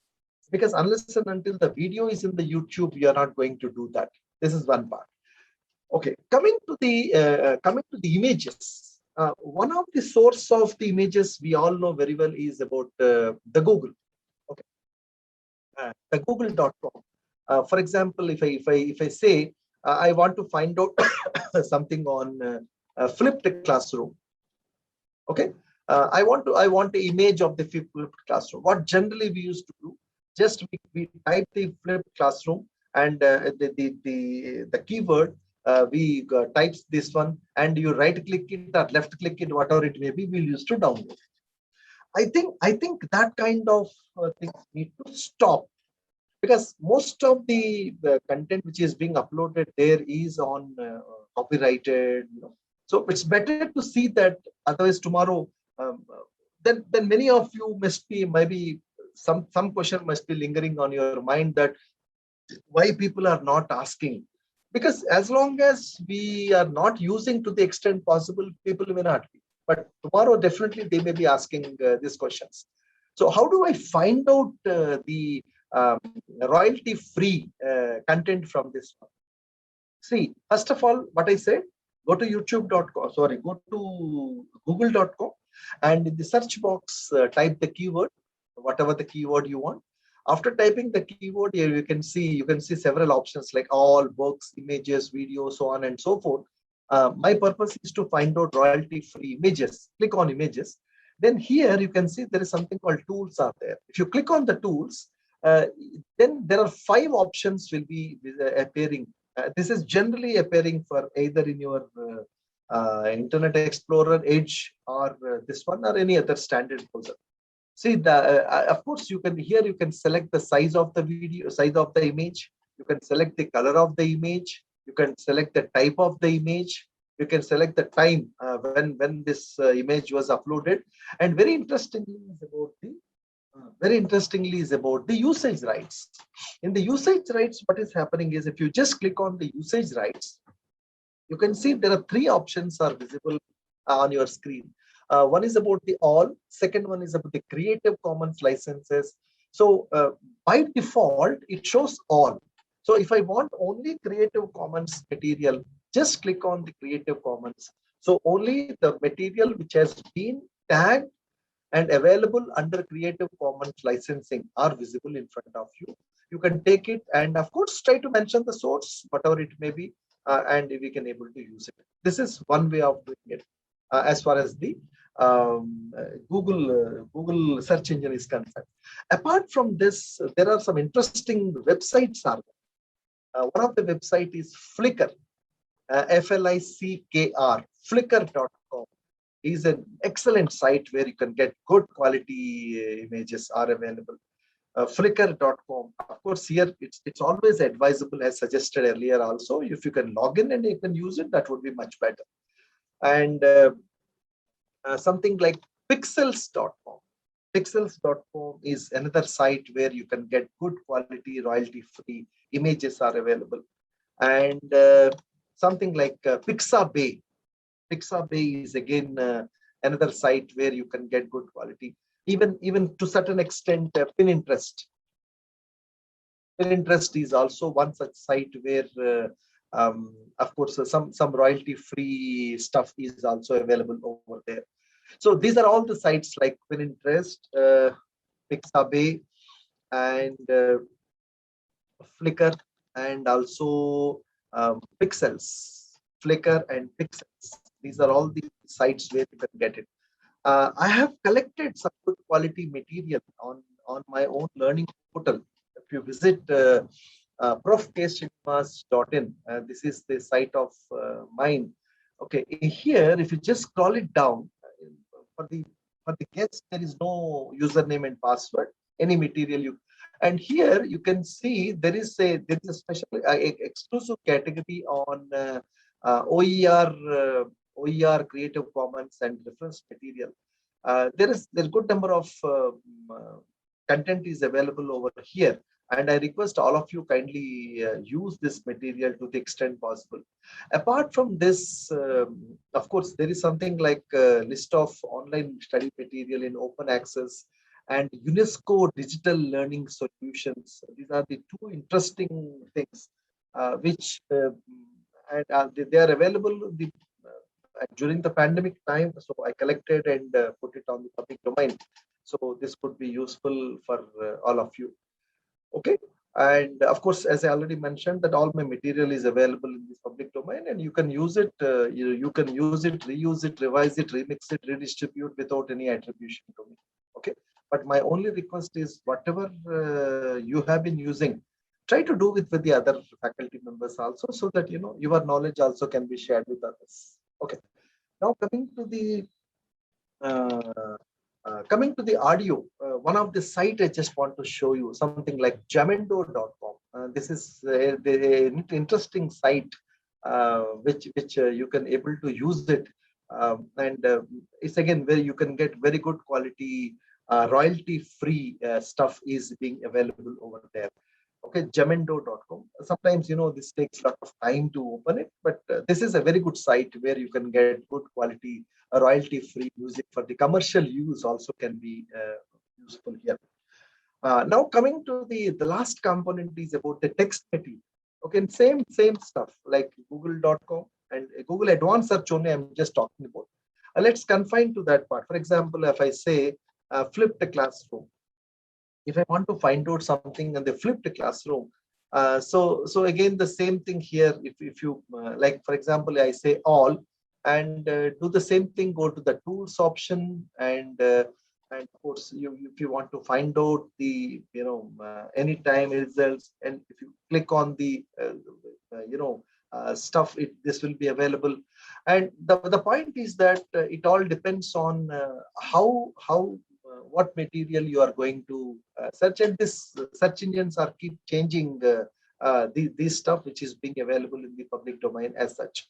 because unless and until the video is in the YouTube, you are not going to do that. This is one part. Okay, coming to the images. One of the source of the images we all know very well is about the Google. Okay, the Google.com. For example, if I say I want to find out something on flipped classroom. Okay, I want the image of the flipped classroom. What generally we used to do, just we type the flipped classroom and the keyword, we types this one, and you right click it or left click it, whatever it may be, we'll use to download. I think that kind of things need to stop, because most of the content which is being uploaded there is on copyrighted, so it's better to see that. Otherwise tomorrow, then many of you must be, maybe some question must be lingering on your mind, that why people are not asking, because as long as we are not using to the extent possible, people may not be, but tomorrow definitely they may be asking these questions. So how do I find out the royalty free content from this one? See, first of all, what I said, go to youtube.com, sorry, go to google.com, and in the search box, type the keyword, whatever the keyword you want. After typing the keyword, here you can see several options like all, books, images, videos, so on and so forth. My purpose is to find out royalty free images. Click on images. Then here you can see there is something called tools are there. If you click on the tools, then there are 5 options will be appearing. This is generally appearing for either in your Internet Explorer, Edge, or this one, or any other standard browser. See, of course, you can select the size of the video, size of the image. You can select the color of the image. You can select the type of the image. You can select the time when this image was uploaded. And very interestingly is about the usage rights. In the usage rights, what is happening is, if you just click on the usage rights, you can see there are 3 options are visible on your screen. One is about the all, second one is about the Creative Commons licenses. So by default, it shows all. So if I want only Creative Commons material, just click on the Creative Commons. So only the material which has been tagged and available under Creative Commons licensing are visible in front of you. You can take it and of course try to mention the source, whatever it may be, and we can able to use it. This is one way of doing it as far as the Google search engine is concerned. Apart from this, there are some interesting websites are there. One of the website is Flickr, Flickr, Flickr.com is an excellent site where you can get good quality images are available. Flickr.com, of course, here it's always advisable, as suggested earlier also, if you can log in and you can use it, that would be much better. And something like pixels.com. Pixels.com is another site where you can get good quality, royalty free images are available. And something like Pixabay. Pixabay is again another site where you can get good quality. Even to certain extent, Pinterest. Pinterest is also one such site where, of course, some royalty-free stuff is also available over there. So these are all the sites like Pinterest, Pixabay, and Flickr, and also Pixels. Flickr and Pixels. These are all the sites where you can get it. I have collected some good quality material on my own learning portal. If you visit profkshinivas.in, this is the site of mine. Okay, here if you just scroll it down, for the guest there is no username and password. Any material you, and here you can see there is a special exclusive category on OER Creative Commons and reference material. There's good number of content is available over here, and I request all of you kindly use this material to the extent possible. Apart from this, of course, there is something like a list of online study material in open access and UNESCO digital learning solutions. These are the 2 interesting things which they are available during the pandemic time. So I collected and put it on the public domain. So this could be useful for all of you. Okay. And of course, as I already mentioned, that all my material is available in this public domain, and you can use it, you can use it, reuse it, revise it, remix it, redistribute without any attribution to me. Okay. But my only request is whatever you have been using, try to do it with the other faculty members also, so that your knowledge also can be shared with others. Okay. Now coming to the audio, one of the site I just want to show you something like jamendo.com. This is an interesting site which you can able to use it, and it's again where you can get very good quality royalty free stuff is being available over there. Okay, jamendo.com. Sometimes this takes a lot of time to open it, but this is a very good site where you can get good quality royalty free music for the commercial use also can be useful here. Now coming to the last component is about the text material. Okay, and same stuff like google.com and Google advanced search only I'm just talking about. Let's confine to that part. For example, if I say flipped classroom, if I want to find out something in the flipped classroom, so again the same thing here. If you like, for example, I say all, and do the same thing, go to the tools option, and of course if you want to find out the anytime results, and if you click on the stuff, this will be available. And the point is that it all depends on how what material you are going to search, and this search engines are keep changing this stuff which is being available in the public domain as such.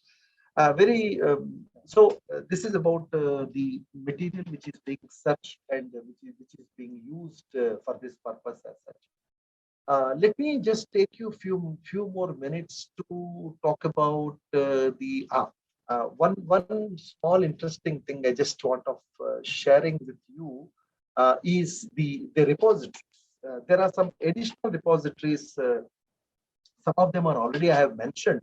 This is about the material which is being searched and which is being used for this purpose as such. Let me just take you few more minutes to talk about the one small interesting thing I just want of sharing with you is the repositories. There are some additional repositories. Some of them are already I have mentioned.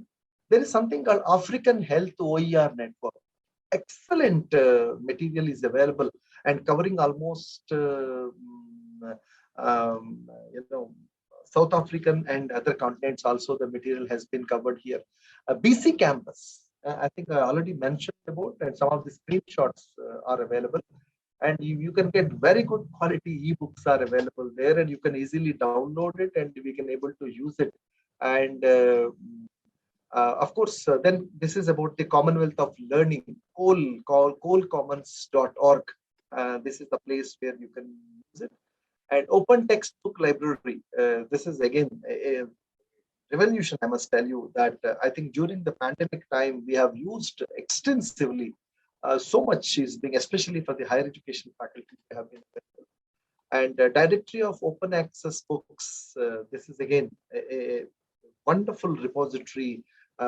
There is something called African Health OER Network. Excellent material is available and covering almost South African and other continents also. The material has been covered here. BC Campus, I think I already mentioned about, and some of the screenshots are available. And you can get very good quality ebooks are available there, and you can easily download it, and we can able to use it. And of course, then this is about the Commonwealth of Learning, coalcommons.org. This is the place where you can use it. And Open Textbook Library. This is again a revolution, I must tell you, that I think during the pandemic time we have used extensively. So much is being, especially for the higher education faculty, they have been available. And Directory of Open Access Books. This is again a wonderful repository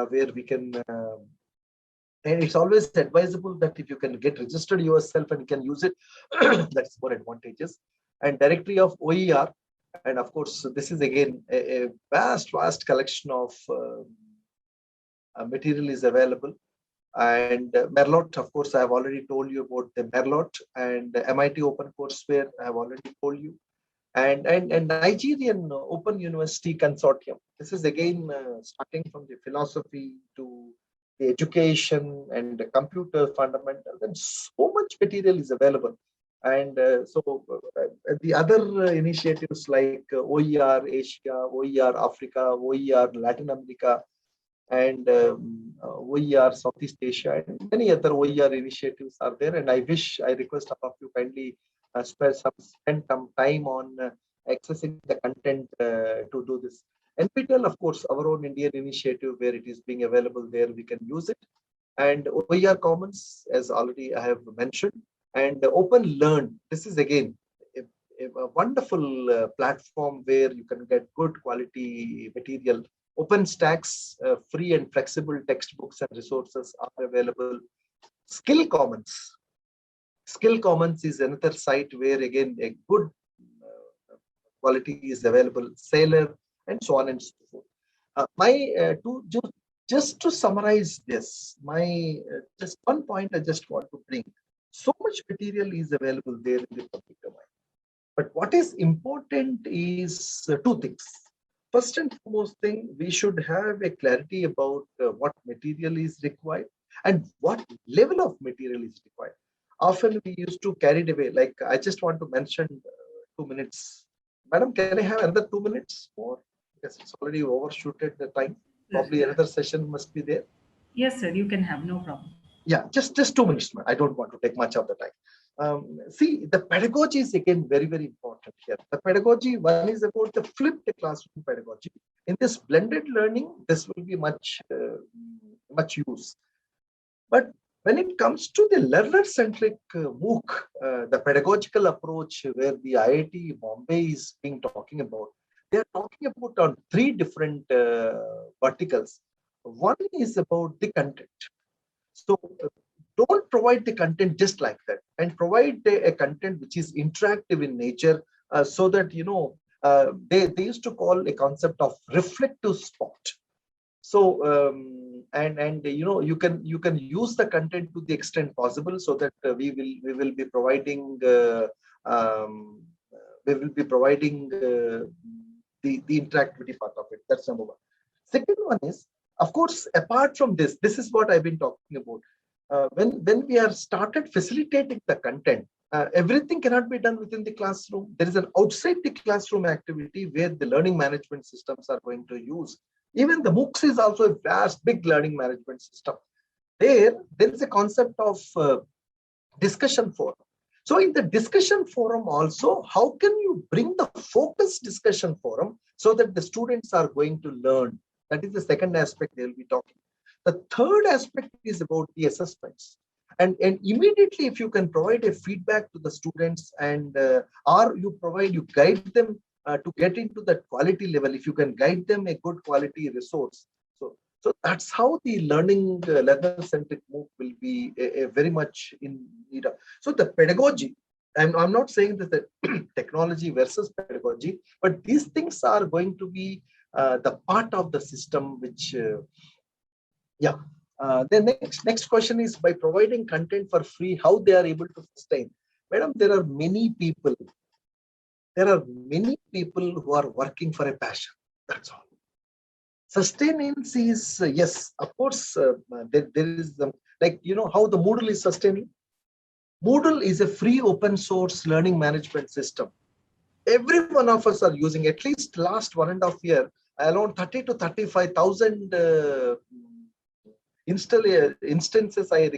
where we can, and it's always advisable that if you can get registered yourself and you can use it, that's more advantageous. And Directory of OER. And of course, this is again a vast collection of material is available. And Merlot, of course, I have already told you about the Merlot, and MIT Open Courseware, I have already told you. And Nigerian Open University Consortium. This is again starting from the philosophy to the education and the computer fundamentals, and so much material is available. And the other initiatives like OER Asia, OER Africa, OER Latin America, and OER Southeast Asia, and many other OER initiatives are there. And I request all of you kindly spend some time on accessing the content to do this. NPTEL, of course, our own Indian initiative where it is being available there, we can use it. And OER Commons, as already I have mentioned, and Open Learn. This is again a wonderful platform where you can get good quality material. OpenStack's free and flexible textbooks and resources are available. Skill Commons. Skill Commons is another site where again a good quality is available. Sailor, and so on and so forth. Just to summarize this, just one point I just want to bring. So much material is available there in the public domain. But what is important is two things. first and foremost thing, we should have a clarity about what material is required and what level of material is required. Often we used to carry it away. Like I just want to mention 2 minutes. Madam, can I have another 2 minutes more? Because it's already overshooted the time. Probably another session must be there. Yes, sir, you can have, no problem. Yeah, just 2 minutes. I don't want to take much of the time. See, the pedagogy is again very, very important here. The pedagogy, one is about the flipped classroom pedagogy. In this blended learning, this will be much use. But when it comes to the learner-centric MOOC, the pedagogical approach where the IIT Bombay is being talking about, they are talking about on 3 different verticals. One is about the content. So don't provide the content just like that, and provide a content which is interactive in nature, so that they used to call a concept of reflective spot. So you can use the content to the extent possible, so that we will be providing the interactivity part of it. That's number one. Second one is, of course, apart from this is what I've been talking about. When we are started facilitating the content, everything cannot be done within the classroom. There is an outside the classroom activity where the learning management systems are going to use. Even the MOOCs is also a vast, big learning management system. There is a concept of discussion forum. So in the discussion forum also, how can you bring the focused discussion forum so that the students are going to learn? That is the second aspect they will be talking. The third aspect is about the assessments. And immediately, if you can provide a feedback to the students, and or you guide them to get into that quality level, if you can guide them a good quality resource. So that's how the learner-centric MOOC will be a very much in need of. So the pedagogy, I'm not saying that the technology versus pedagogy, but these things are going to be the part of the system which, the next question is, by providing content for free, how they are able to sustain. Madam, there are many people who are working for a passion. That's all. Sustenance is, yes, of course, there is how the Moodle is sustaining. Moodle is a free open source learning management system. Every one of us are using, at least last 1.5 years, around 30 to 35,000 instances. I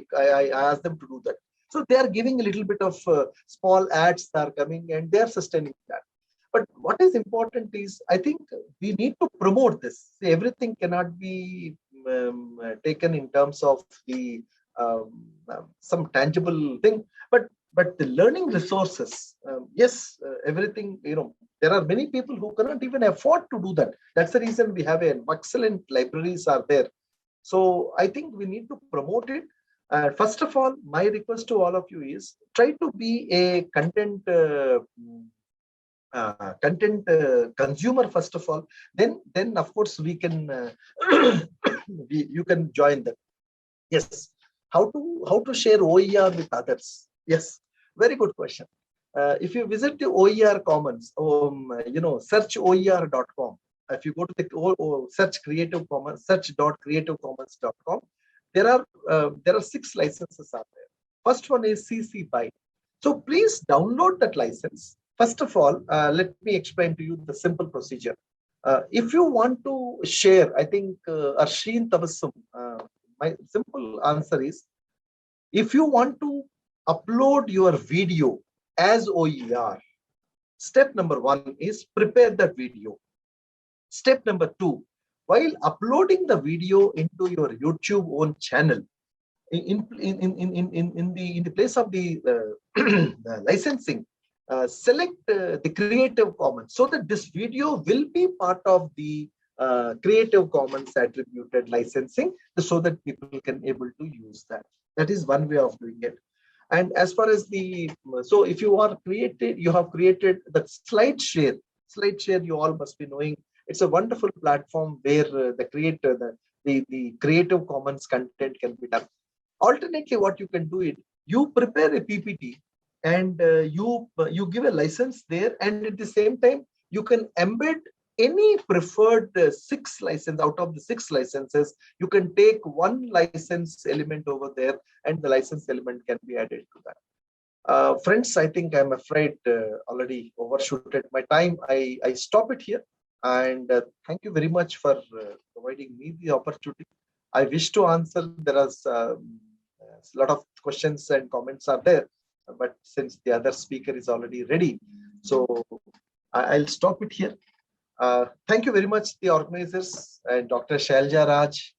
asked them to do that. So they are giving a little bit of small ads that are coming, and they are sustaining that. But what is important is, I think we need to promote this. See, everything cannot be taken in terms of the some tangible thing, but the learning resources, yes, everything, there are many people who cannot even afford to do that. That's the reason we have an excellent libraries are there. So I think we need to promote it. First of all, my request to all of you is, try to be a content consumer first of all. Then of course we can you can join them. Yes, how to share OER with others? Yes, very good question. If you visit the OER Commons, search OER.com. If you go to the search Creative Commons, search.creativecommons.com, there are 6 licenses out there. First one is CC BY. So please download that license. First of all, let me explain to you the simple procedure. If you want to share, I think Arshin Tabassum, my simple answer is, if you want to upload your video as OER, step number 1 is prepare that video. Step number 2, while uploading the video into your YouTube own channel, in the place of the licensing, select the Creative Commons, so that this video will be part of the Creative Commons attributed licensing, so that people can able to use that. That is one way of doing it. And as far as so if you have created the SlideShare. SlideShare, you all must be knowing. It's a wonderful platform where the Creative Commons content can be done. Alternately, what you can do is, you prepare a PPT and you give a license there, and at the same time you can embed any preferred 6 license out of the 6 licenses, you can take one license element over there and the license element can be added to that. Friends, I think I'm afraid already overshooted my time. I stop it here, and thank you very much for providing me the opportunity. I wish to answer. There are a lot of questions and comments are there, but since the other speaker is already ready, so I'll stop it here. Thank you very much, the organizers and Dr. Shailja Raj,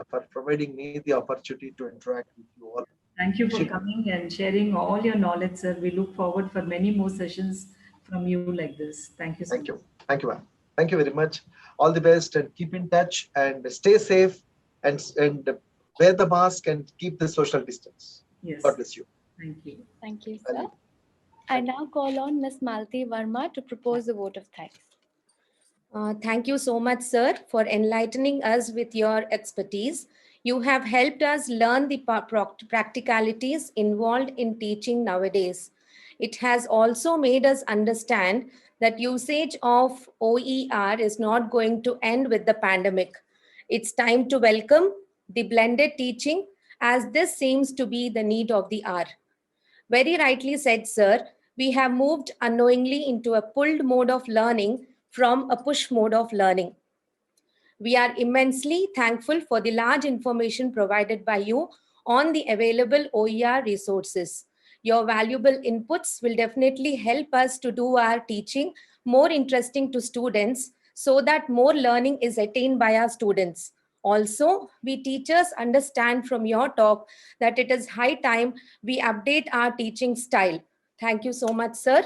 for providing me the opportunity to interact with you all. Thank you for coming and sharing all your knowledge, sir. We look forward for many more sessions from you like this. Thank you so much. Thank you. Thank you, ma'am. Thank you very much. All the best and keep in touch and stay safe and wear the mask and keep the social distance. Yes. God bless you. Thank you. Thank you, sir. I now call on Ms. Malti Verma to propose the vote of thanks. Thank you so much, sir, for enlightening us with your expertise. You have helped us learn the practicalities involved in teaching nowadays. It has also made us understand that usage of OER is not going to end with the pandemic. It's time to welcome the blended teaching, as this seems to be the need of the hour. Very rightly said, sir, we have moved unknowingly into a pulled mode of learning from a push mode of learning. We are immensely thankful for the large information provided by you on the available OER resources. Your valuable inputs will definitely help us to do our teaching more interesting to students so that more learning is attained by our students. Also, we teachers understand from your talk that it is high time we update our teaching style. Thank you so much, sir.